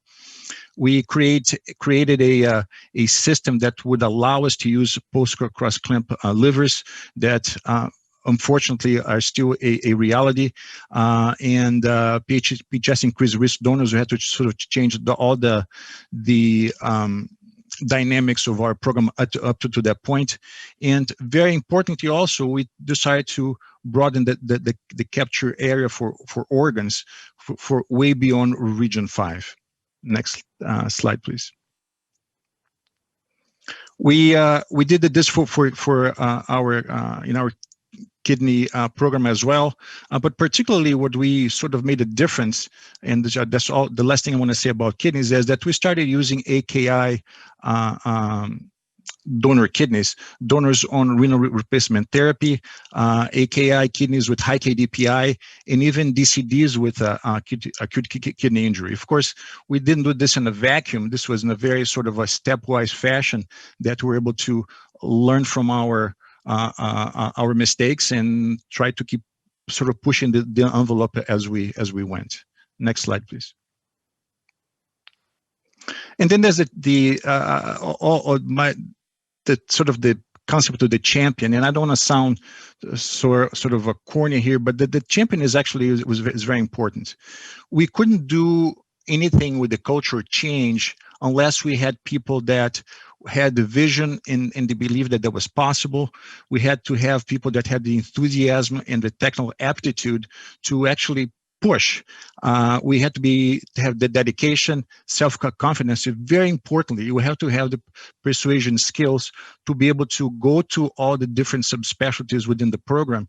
We created a system that would allow us to use post-cross-clamp livers that unfortunately are still a reality, and PHS increased risk donors. We had to sort of change all the dynamics of our program up to that point. And very importantly also, we decided to broaden the capture area for organs for way beyond region 5. Next slide, please. We did this for our in our kidney program as well, but particularly what we sort of made a difference, and that's all. The last thing I want to say about kidneys is that we started using AKI donor kidneys, donors on renal replacement therapy, AKI kidneys with high KDPI, and even DCDs with acute kidney injury. Of course, we didn't do this in a vacuum. This was in a very sort of a stepwise fashion that we were able to learn from our mistakes and try to keep sort of pushing the envelope as we went. Next slide, please. And then there's the sort of the concept of the champion, and I don't want to sound sort of a corny here, but the champion is very important. We couldn't do anything with the cultural change unless we had people that had the vision and the belief that was possible. We had to have people that had the enthusiasm and the technical aptitude to actually push. We had to have the dedication, self-confidence. Very importantly, you have to have the persuasion skills to be able to go to all the different subspecialties within the program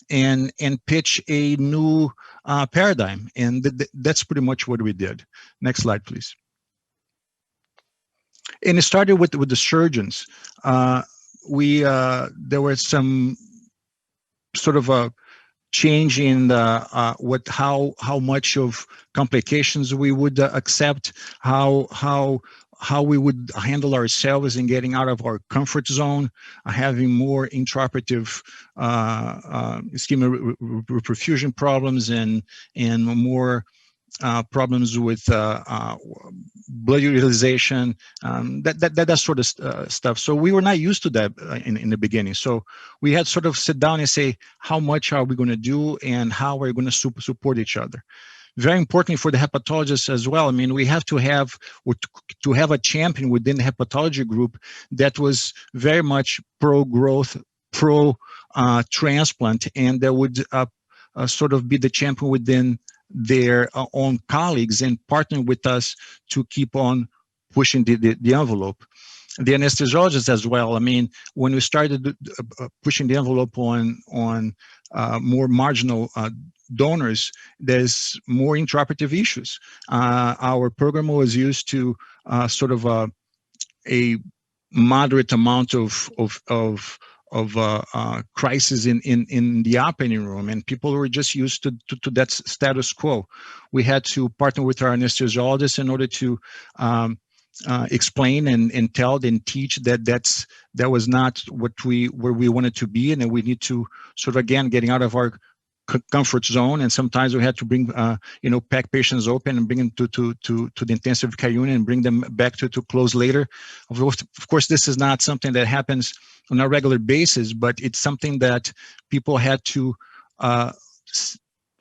and pitch a new paradigm. And that's pretty much what we did. Next slide, please. And it started with the surgeons. There were some sort of a change in how much of complications we would accept, how we would handle ourselves in getting out of our comfort zone, having more intraoperative ischemia reperfusion problems and more problems with blood utilization, that sort of stuff. So we were not used to that in the beginning. So we had sort of sit down and say, how much are we going to do and how are we going to support each other? Very importantly for the hepatologists as well. I mean, we have to have a champion within the hepatology group that was very much pro-growth, pro-transplant, and that would sort of be the champion within their own colleagues and partner with us to keep on pushing the envelope. The anesthesiologists as well. I mean, when we started pushing the envelope on more marginal donors, there's more intraoperative issues. Our program was used to sort of a moderate amount of crisis in the operating room, and people were just used to that status quo. We had to partner with our anesthesiologists in order to explain and tell and teach that was not where we wanted to be, and that we need to sort of, again, getting out of our comfort zone. And sometimes we had to bring pack patients open and bring them to the intensive care unit and bring them back to close later. Of course, this is not something that happens on a regular basis, but it's something that people had to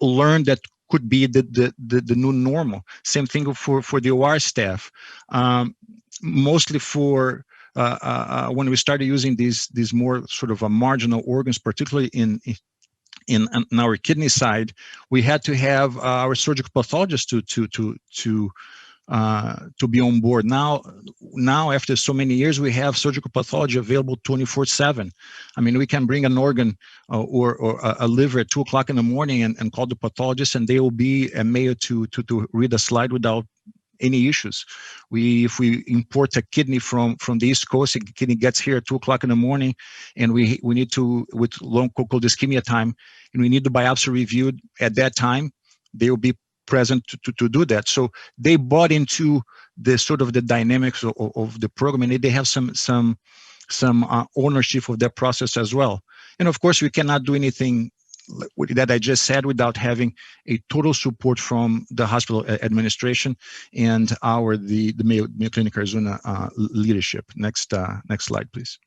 learn that could be the new normal. Same thing for the OR staff. Mostly for when we started using these more sort of marginal organs, particularly in our kidney side, we had to have our surgical pathologist to be on board. Now, after so many years, we have surgical pathology available 24/7. I mean, we can bring an organ or a liver at 2 o'clock in the morning and call the pathologist, and they will be at Mayo to read a slide without any issues. If we import a kidney from the East Coast, a kidney gets here at 2 o'clock in the morning, and we need to, with long cold ischemia time, and we need the biopsy reviewed at that time, they will be present to do that. So they bought into the sort of the dynamics of the program, and they have some ownership of that process as well. And of course, we cannot do anything that I just said without having a total support from the hospital administration and the Mayo Clinic Arizona leadership. Next slide, please.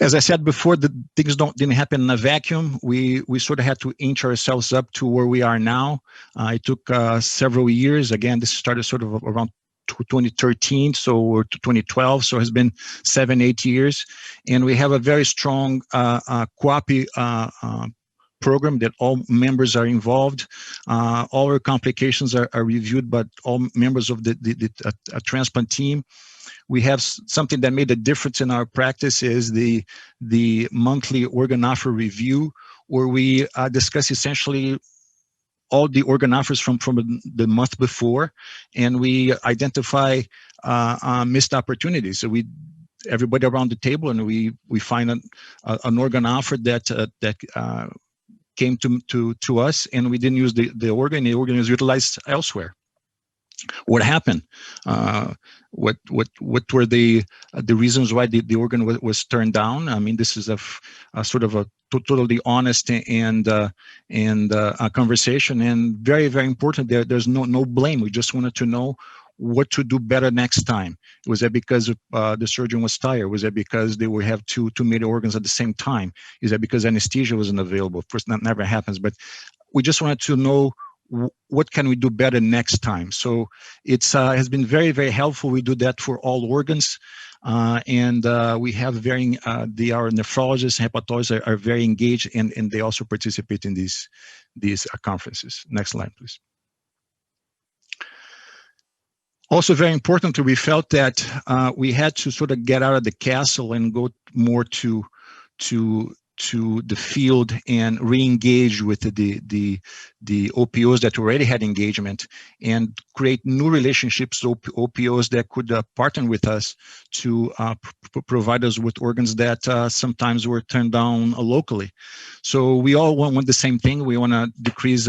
As I said before, the things didn't happen in a vacuum. We sort of had to inch ourselves up to where we are now. It took several years. Again, this started sort of around 2013, so to 2012, so it has been 7-8 years, and we have a very strong QAPI program that all members are involved. All our complications are reviewed by all members of the transplant team. We have something that made a difference in our practice is the monthly organ offer review, where we discuss essentially all the organ offers from the month before, and we identify missed opportunities. So everybody around the table, and we find an organ offer that came to us, and we didn't use the organ. The organ is utilized elsewhere. What happened? What were the reasons why the organ was turned down? I mean, this is a sort of a totally honest and a conversation, and very, very important. There's no blame. We just wanted to know what to do better next time. Was that because the surgeon was tired? Was that because they would have too many organs at the same time? Is that because anesthesia wasn't available? Of course, that never happens, but we just wanted to know what can we do better next time. So it has been very, very helpful. We do that for all organs, and we have our nephrologists and hepatologists are very engaged, and they also participate in these conferences. Next slide, please. Also very importantly, we felt that we had to sort of get out of the castle and go more to the field and re-engage with the OPOs that already had engagement, and create new relationships, OPOs that could partner with us to provide us with organs that sometimes were turned down locally. So we all want the same thing. We want to decrease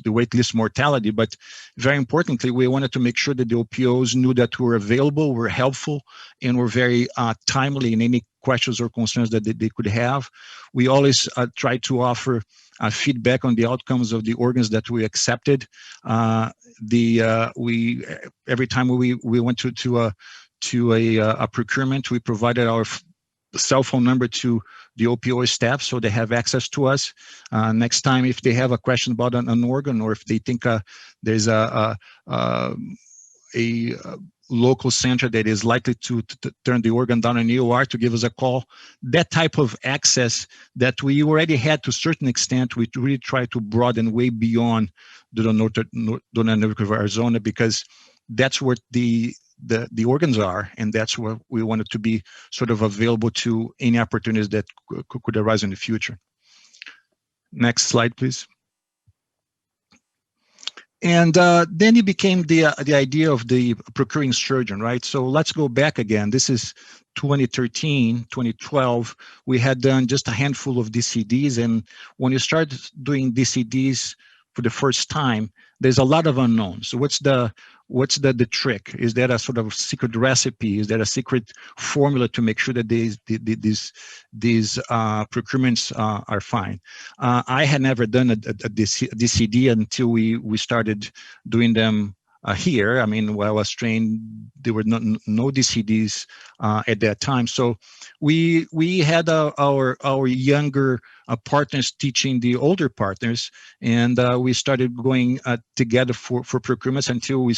the wait list mortality, but very importantly, we wanted to make sure that the OPOs knew that we were available, were helpful, and were very timely in any questions or concerns that they could have. We always try to offer feedback on the outcomes of the organs that we accepted. Every time we went to a procurement, we provided our cell phone number to the OPO staff so they have access to us. Next time, if they have a question about an organ, or if they think there's a local center that is likely to turn the organ down in EOR, to give us a call. That type of access that we already had to a certain extent, we really try to broaden way beyond the donor network of Arizona, because that's where the organs are, and that's where we wanted to be sort of available to any opportunities that could arise in the future. Next slide, please. And then it became the idea of the procuring surgeon, right? So let's go back again. This is 2013, 2012. We had done just a handful of DCDs, and when you start doing DCDs for the first time, there's a lot of unknowns. So what's the trick? Is there a sort of secret recipe? Is there a secret formula to make sure that these procurements are fine? I had never done a DCD until we started doing them here. I mean, when I was trained, there were no DCDs at that time. So we had our younger partners teaching the older partners, and we started going together for procurements until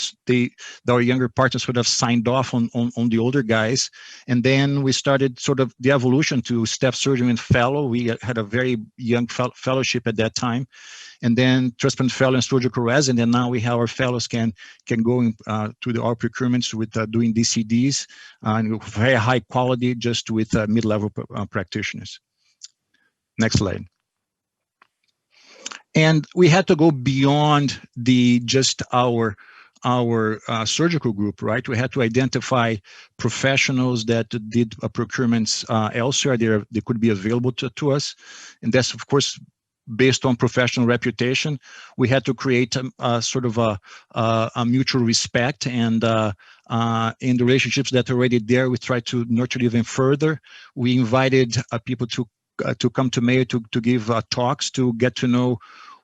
our younger partners would have signed off on the older guys. And then we started sort of the evolution to staff surgeon and fellow. We had a very young fellowship at that time. And then transplant fellow and surgical resident, and now we have our fellows can go to our procurements with doing DCDs and very high quality, just with mid-level practitioners. Next slide. And we had to go beyond just our surgical group, right? We had to identify professionals that did procurements elsewhere. They could be available to us, and that's of course based on professional reputation. We had to create a sort of a mutual respect, and in the relationships that are already there, we try to nurture even further. We invited people to come to Mayo to give talks, to get to know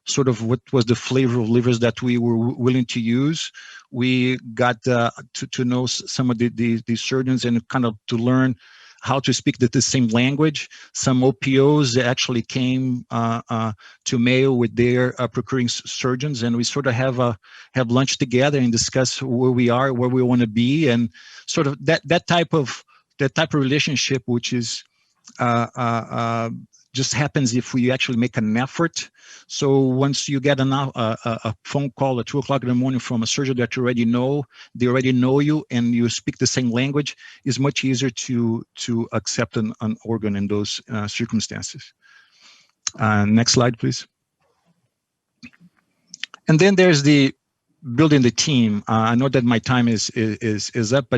sort of what was the flavor of livers that we were willing to use. We got to know some of the surgeons and kind of to learn how to speak the same language. Some OPOs actually came to Mayo with their procuring surgeons, and we sort of have lunch together and discuss where we are, where we want to be, and sort of that type of relationship, which is just happens if we actually make an effort. So once you get a phone call at 2 o'clock in the morning from a surgeon that you already know, they already know you, and you speak the same language, it's much easier to accept an organ in those circumstances. Next slide, please. And then there's the building the team. I know that my time is up,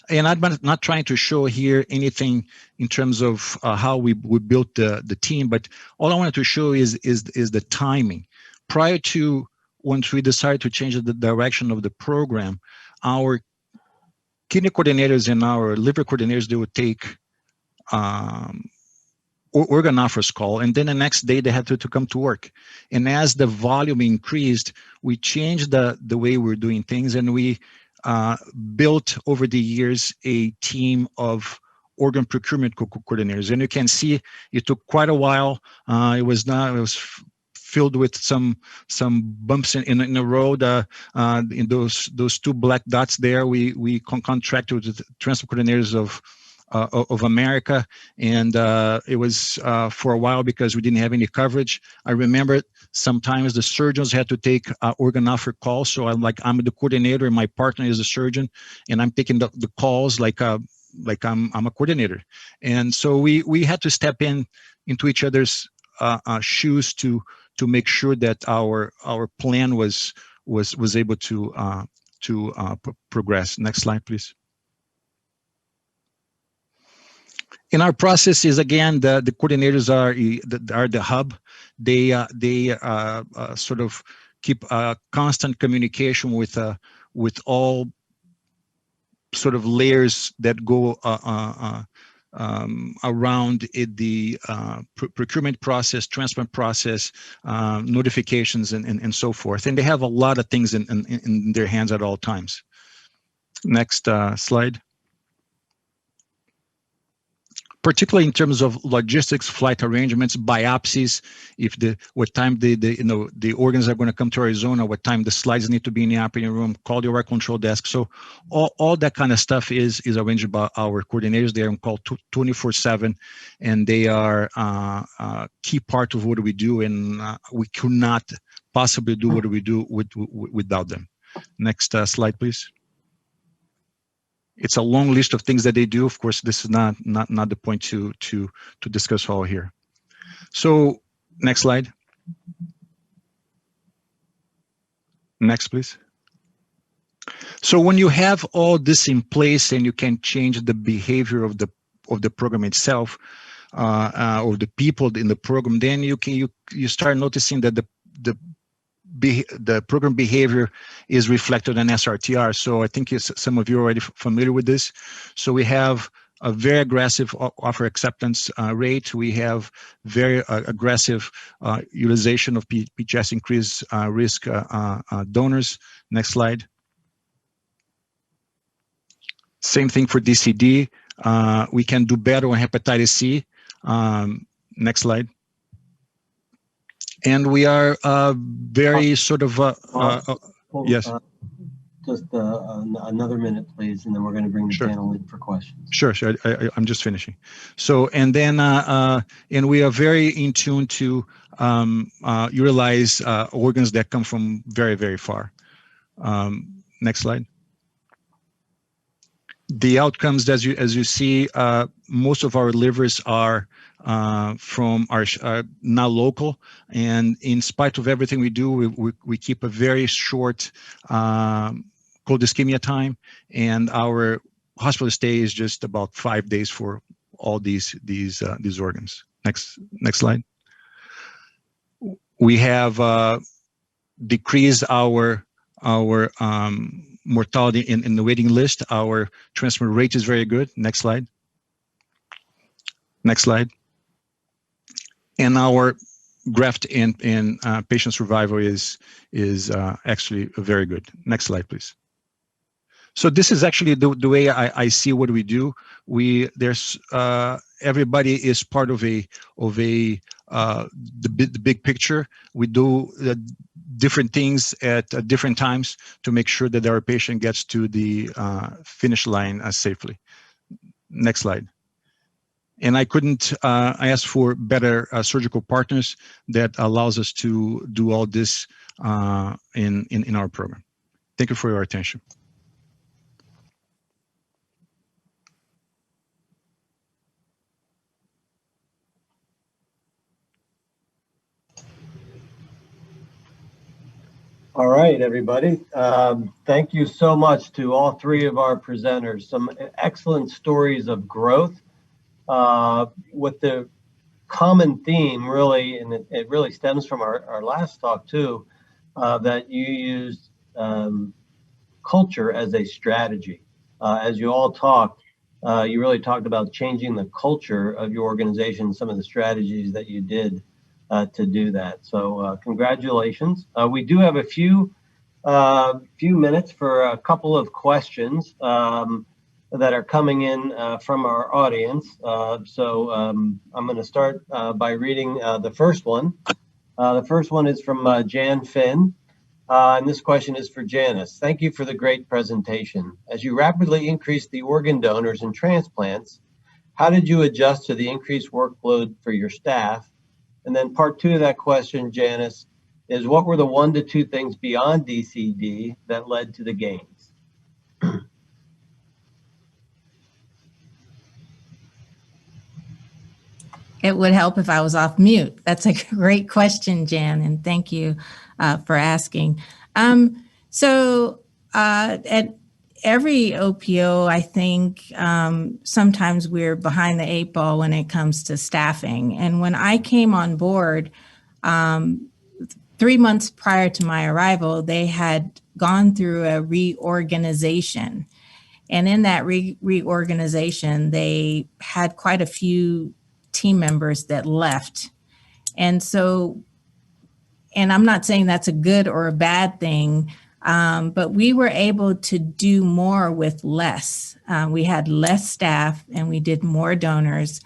and I'm not trying to show here anything in terms of how we built the team, but all I wanted to show is the timing. Prior to, once we decided to change the direction of the program, our kidney coordinators and our liver coordinators, they would take organ offers call, and then the next day they had to come to work. And as the volume increased, we changed the way we're doing things, and we built over the years a team of organ procurement coordinators. And you can see it took quite a while. It was filled with some bumps in the road. In those two black dots there, we contracted with the transplant coordinators of America, and it was for a while because we didn't have any coverage. I remember sometimes the surgeons had to take organ offer calls, so I'm the coordinator and my partner is the surgeon, and I'm taking the calls like I'm a coordinator. And so we had to step into each other's shoes to make sure that our plan was able to progress. Next slide, please. In our process is, again, the coordinators are the hub. They sort of keep constant communication with all sort of layers that go around the procurement process, transplant process, notifications, and so forth. And they have a lot of things in their hands at all times. Next slide. Particularly in terms of logistics, flight arrangements, biopsies, what time the organs are going to come to Arizona, what time the slides need to be in the operating room, call the OR control desk. So all that kind of stuff is arranged by our coordinators. They are on call 24/7, and they are a key part of what we do, and we could not possibly do what we do without them. Next slide, please. It's a long list of things that they do. Of course, this is not the point to discuss all here. So next slide. Next, please. So when you have all this in place and you can change the behavior of the program itself, or the people in the program, then you start noticing that the program behavior is reflected in SRTR. So I think some of you are already familiar with this. So we have a very aggressive offer acceptance rate. We have very aggressive utilization of PGS increased risk donors. Next slide. Same thing for DCD. We can do better on hepatitis C. Next slide. And we are very sort of, yes. Just another minute, please, and then we're going to bring the panel in for questions. Sure. I'm just finishing. So, and then, and we are very in tune to utilize organs that come from very, very far. Next slide. The outcomes, as you see, most of our livers are from our now local, and in spite of everything we do, we keep a very short cold ischemia time, and our hospital stay is just about 5 days for all these organs. Next slide. We have decreased our mortality in the waiting list. Our transplant rate is very good. Next slide. Next slide. And our graft and patient survival is actually very good. Next slide, please. So this is actually the way I see what we do. There's everybody is part of the big picture. We do different things at different times to make sure that our patient gets to the finish line safely. Next slide. And I couldn't ask for better surgical partners that allows us to do all this in our program. Thank you for your attention. All right, everybody. Thank you so much to all three of our presenters. Some excellent stories of growth with the common theme, really, and it really stems from our last talk too, that you used culture as a strategy. As you all talked, you really talked about changing the culture of your organization, some of the strategies that you did to do that. So congratulations. We do have a few minutes for a couple of questions that are coming in from our audience. So I'm going to start by reading the first one. The first one is from Jan Finn. And this question is for Janice. Thank you for the great presentation. As you rapidly increase the organ donors and transplants, how did you adjust to the increased workload for your staff? And then part two of that question, Janice, is what were the 1 to 2 things beyond DCD that led to the gains? It would help if I was off mute. That's a great question, Jan, and thank you for asking. So at every OPO, I think sometimes we're behind the 8 ball when it comes to staffing. And when I came on board, 3 months prior to my arrival, they had gone through a reorganization. And in that reorganization, they had quite a few team members that left. And so, and I'm not saying that's a good or a bad thing, but we were able to do more with less. We had less staff and we did more donors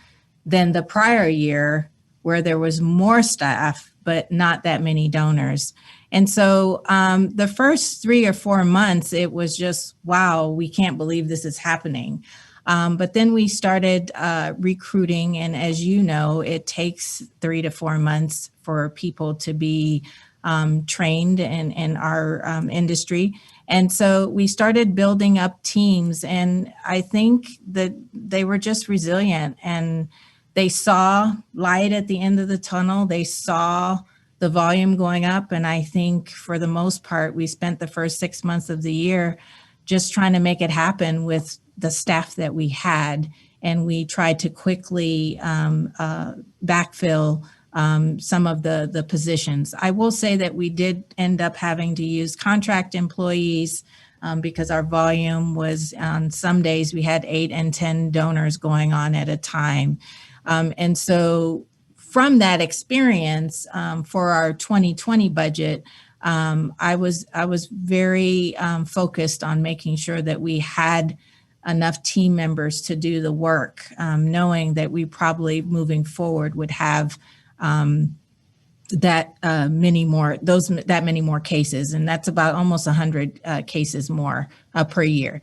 than the prior year where there was more staff, but not that many donors. And so the first 3 or 4 months, it was just, wow, we can't believe this is happening. But then we started recruiting. And as you know, it takes 3 to 4 months for people to be trained in our industry. And so we started building up teams. And I think that they were just resilient and they saw light at the end of the tunnel. They saw the volume going up. And I think for the most part, we spent the first 6 months of the year just trying to make it happen with the staff that we had. And we tried to quickly backfill some of the positions. I will say that we did end up having to use contract employees because our volume was, on some days we had 8 and 10 donors going on at a time. And so from that experience for our 2020 budget, I was very focused on making sure that we had enough team members to do the work, knowing that we probably moving forward would have that many more cases, and that's about almost 100 cases more per year.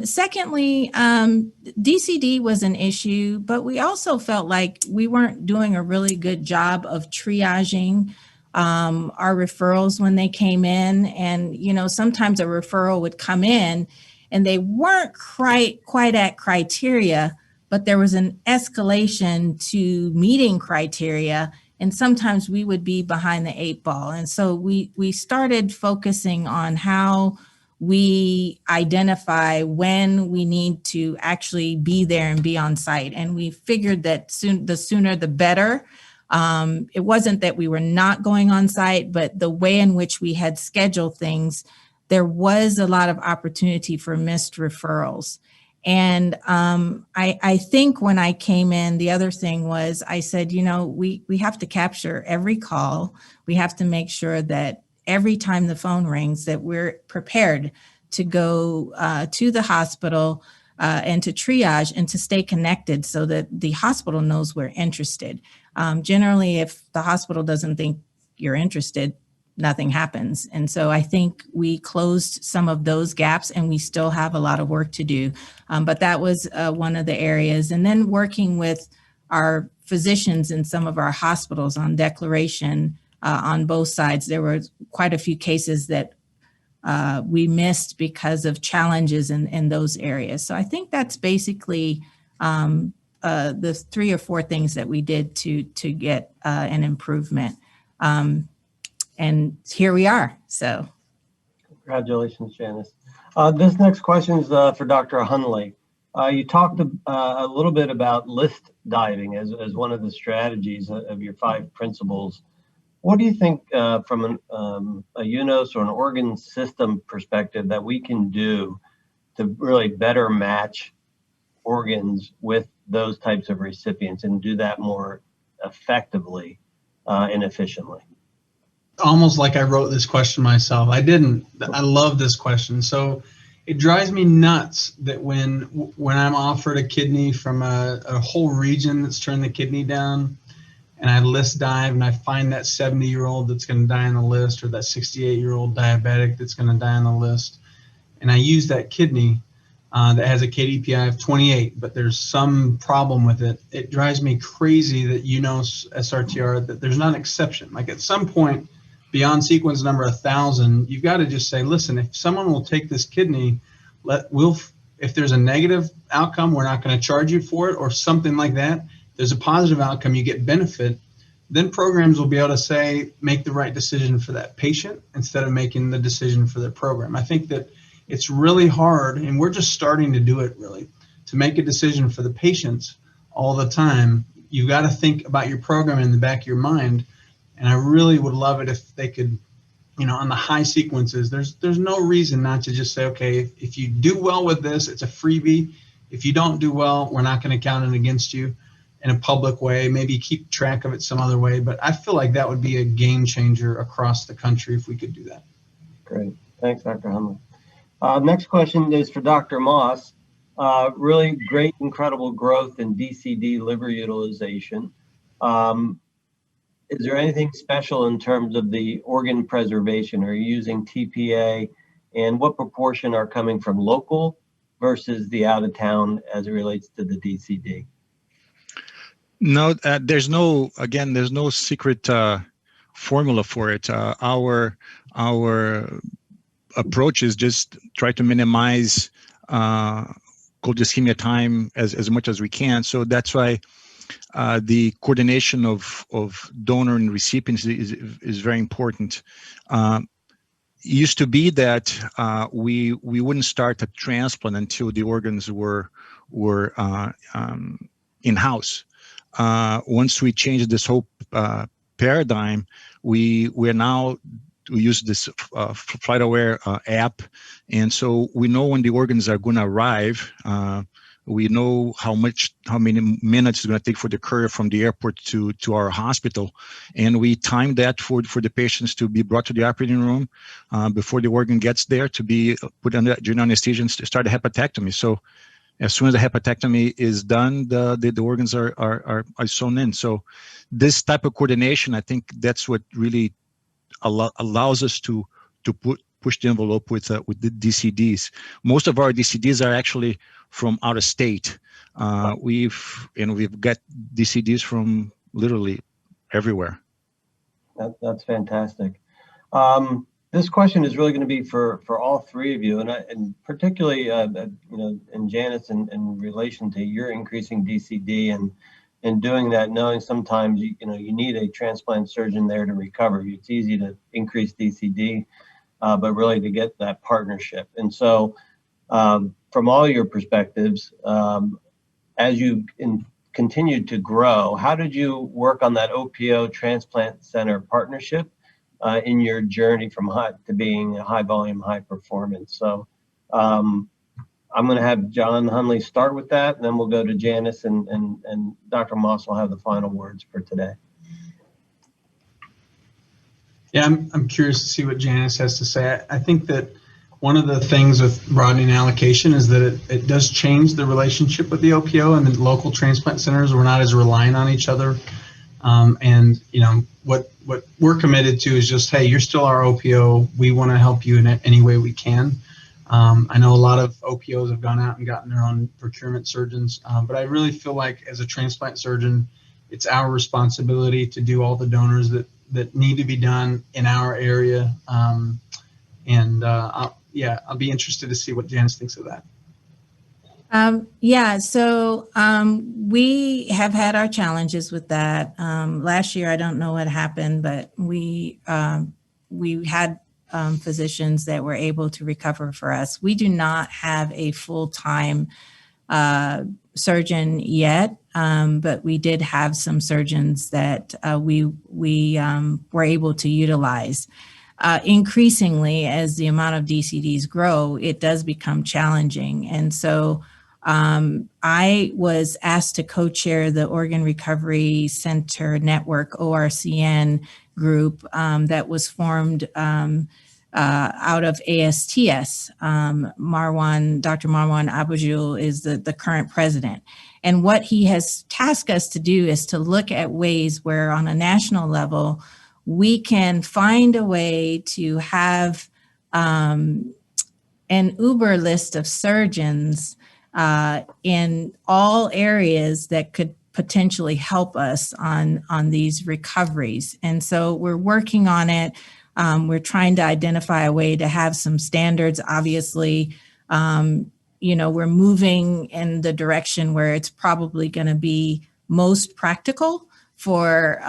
Secondly, DCD was an issue, but we also felt like we weren't doing a really good job of triaging our referrals when they came in. And, you know, sometimes a referral would come in and they weren't quite at criteria, but there was an escalation to meeting criteria. And sometimes we would be behind the 8 ball. And so we started focusing on how we identify when we need to actually be there and be on site. And we figured that the sooner the better. It wasn't that we were not going on site, but the way in which we had scheduled things, there was a lot of opportunity for missed referrals. And I think when I came in, the other thing was I said, you know, we have to capture every call. We have to make sure that every time the phone rings that we're prepared to go to the hospital and to triage and to stay connected so that the hospital knows we're interested. Generally, if the hospital doesn't think you're interested, nothing happens. And so I think we closed some of those gaps, and we still have a lot of work to do. But that was one of the areas. And then working with our physicians in some of our hospitals on declaration on both sides, there were quite a few cases that we missed because of challenges in those areas. So I think that's basically the 3 or 4 things that we did to get an improvement. And here we are, so. Congratulations, Janice. This next question is for Dr. Hunley. You talked a little bit about list diving as one of the strategies of your 5 principles. What do you think from a UNOS or an organ system perspective that we can do to really better match organs with those types of recipients and do that more effectively and efficiently? Almost like I wrote this question myself. I didn't. I love this question. So it drives me nuts that when I'm offered a kidney from a whole region that's turned the kidney down, and I list dive and I find that 70-year-old that's going to die on the list, or that 68-year-old diabetic that's going to die on the list, and I use that kidney that has a KDPI of 28, but there's some problem with it. It drives me crazy that UNOS SRTR, that there's not an exception. Like at some point, beyond sequence number 1,000, you've got to just say, listen, if someone will take this kidney, if there's a negative outcome, we're not going to charge you for it, or something like that. There's a positive outcome, you get benefit, then programs will be able to say, make the right decision for that patient instead of making the decision for their program. I think that it's really hard, and we're just starting to do it really, to make a decision for the patients all the time. You've got to think about your program in the back of your mind. And I really would love it if they could, you know, on the high sequences, there's no reason not to just say, okay, if you do well with this, it's a freebie. If you don't do well, we're not going to count it against you in a public way. Maybe keep track of it some other way. But I feel like that would be a game changer across the country if we could do that. Great. Thanks, Dr. Hunley. Next question is for Dr. Moss. Really great, incredible growth in DCD liver utilization. Is there anything special in terms of the organ preservation? Are you using TPA? And what proportion are coming from local versus the out of town as it relates to the DCD? No, there's no secret formula for it. Our approach is just try to minimize cold ischemia time as much as we can. So that's why the coordination of donor and recipients is very important. It used to be that we wouldn't start a transplant until the organs were in-house. Once we changed this whole paradigm, we use this FlightAware app, and so we know when the organs are going to arrive. We know how many minutes it's going to take for the courier from the airport to our hospital, and we time that for the patients to be brought to the operating room before the organ gets there, to be put under general anesthesia and start a hepatectomy. So as soon as the hepatectomy is done, the organs are sewn in. So this type of coordination, I think that's what really allows us to push the envelope with the DCDs. Most of our DCDs are actually from out of state. We've got DCDs from literally everywhere. That's fantastic. This question is really going to be for all 3 of you, and particularly and Janice in relation to your increasing DCD and doing that, knowing sometimes you need a transplant surgeon there to recover. It's easy to increase DCD, but really to get that partnership. And so from all your perspectives, as you continued to grow. How did you work on that OPO Transplant Center partnership in your journey from to being a high volume, high performance? So I'm going to have John Hunley start with that, and then we'll go to Janice, and Dr. Moss will have the final words for today. Yeah, I'm curious to see what Janice has to say. I think that one of the things with broadening allocation is that it does change the relationship with the OPO and the local transplant centers. We're not as reliant on each other. And you know, what we're committed to is just, hey, you're still our OPO. We want to help you in any way we can. I know a lot of OPOs have gone out and gotten their own procurement surgeons, but I really feel like as a transplant surgeon, it's our responsibility to do all the donors that need to be done in our area. I'll be interested to see what Janice thinks of that. We have had our challenges with that. Last year, I don't know what happened, but we had physicians that were able to recover for us. We do not have a full-time surgeon yet, but we did have some surgeons that we were able to utilize. Increasingly, as the amount of DCDs grow, it does become challenging. And so I was asked to co-chair the Organ Recovery Center Network, ORCN group, that was formed out of ASTS. Dr. Marwan Abujul is the current president. And what he has tasked us to do is to look at ways where on a national level, we can find a way to have an Uber list of surgeons in all areas that could potentially help us on these recoveries. And so we're working on it. We're trying to identify a way to have some standards. Obviously, we're moving in the direction where it's probably going to be most practical for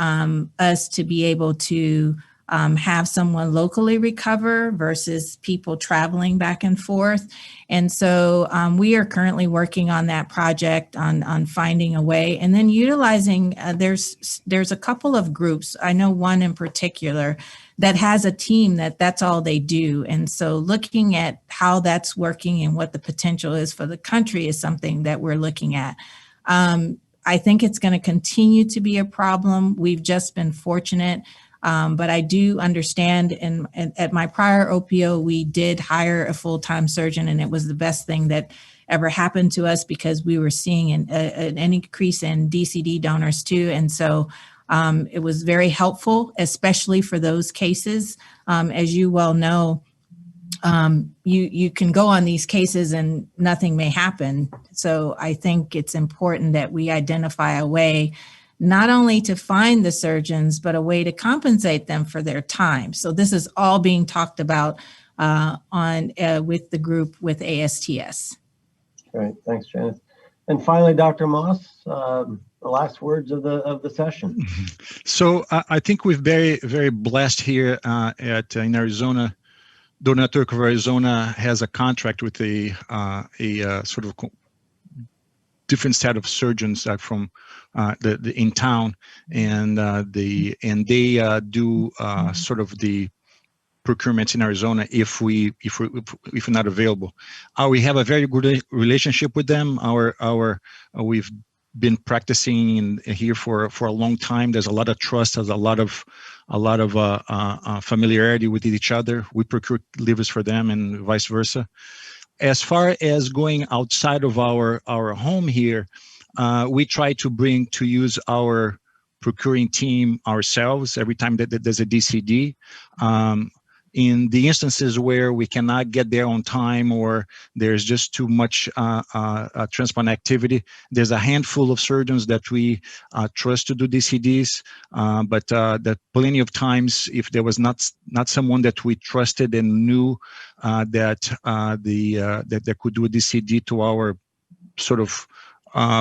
us to be able to have someone locally recover versus people traveling back and forth. And so we are currently working on that project on finding a way, and then utilizing, there's a couple of groups. I know one in particular that has a team that's all they do. And so looking at how that's working and what the potential is for the country is something that we're looking at. I think it's going to continue to be a problem. We've just been fortunate. But I do understand, and at my prior OPO, we did hire a full-time surgeon, and it was the best thing that ever happened to us because we were seeing an increase in DCD donors too. And so it was very helpful, especially for those cases. As you well know, you can go on these cases and nothing may happen. So I think it's important that we identify a way not only to find the surgeons, but a way to compensate them for their time. So this is all being talked about with the group with ASTS. Great, thanks, Janice. And finally, Dr. Moss, the last words of the session. So I think we're very, very blessed here in Arizona. The Network of Arizona has a contract with a sort of different set of surgeons from in town, and they do sort of the procurements in Arizona if we're not available. We have a very good relationship with them. We've been practicing here for a long time. There's a lot of trust. There's a lot of familiarity with each other. We procure livers for them and vice versa. As far as going outside of our home here, we try to use our procuring team ourselves every time that there's a DCD. In the instances where we cannot get there on time or there's just too much transplant activity, there's a handful of surgeons that we trust to do DCDs, but that plenty of times, if there was not someone that we trusted and knew that could do a DCD to our sort of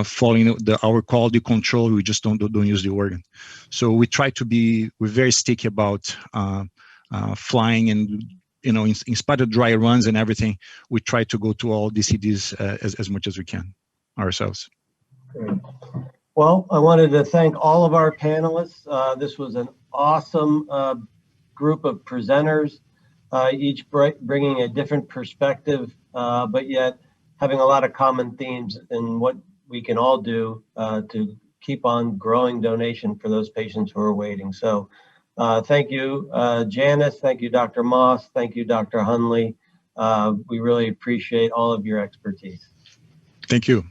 following our quality control, we just don't use the organ. So we try to we're very sticky about flying, and in spite of dry runs and everything, we try to go to all DCDs as much as we can ourselves. Great. Well, I wanted to thank all of our panelists. This was an awesome group of presenters, each bringing a different perspective, but yet having a lot of common themes in what we can all do to keep on growing donation for those patients who are waiting. So thank you, Janice. Thank you, Dr. Moss. Thank you, Dr. Hunley. We really appreciate all of your expertise. Thank you.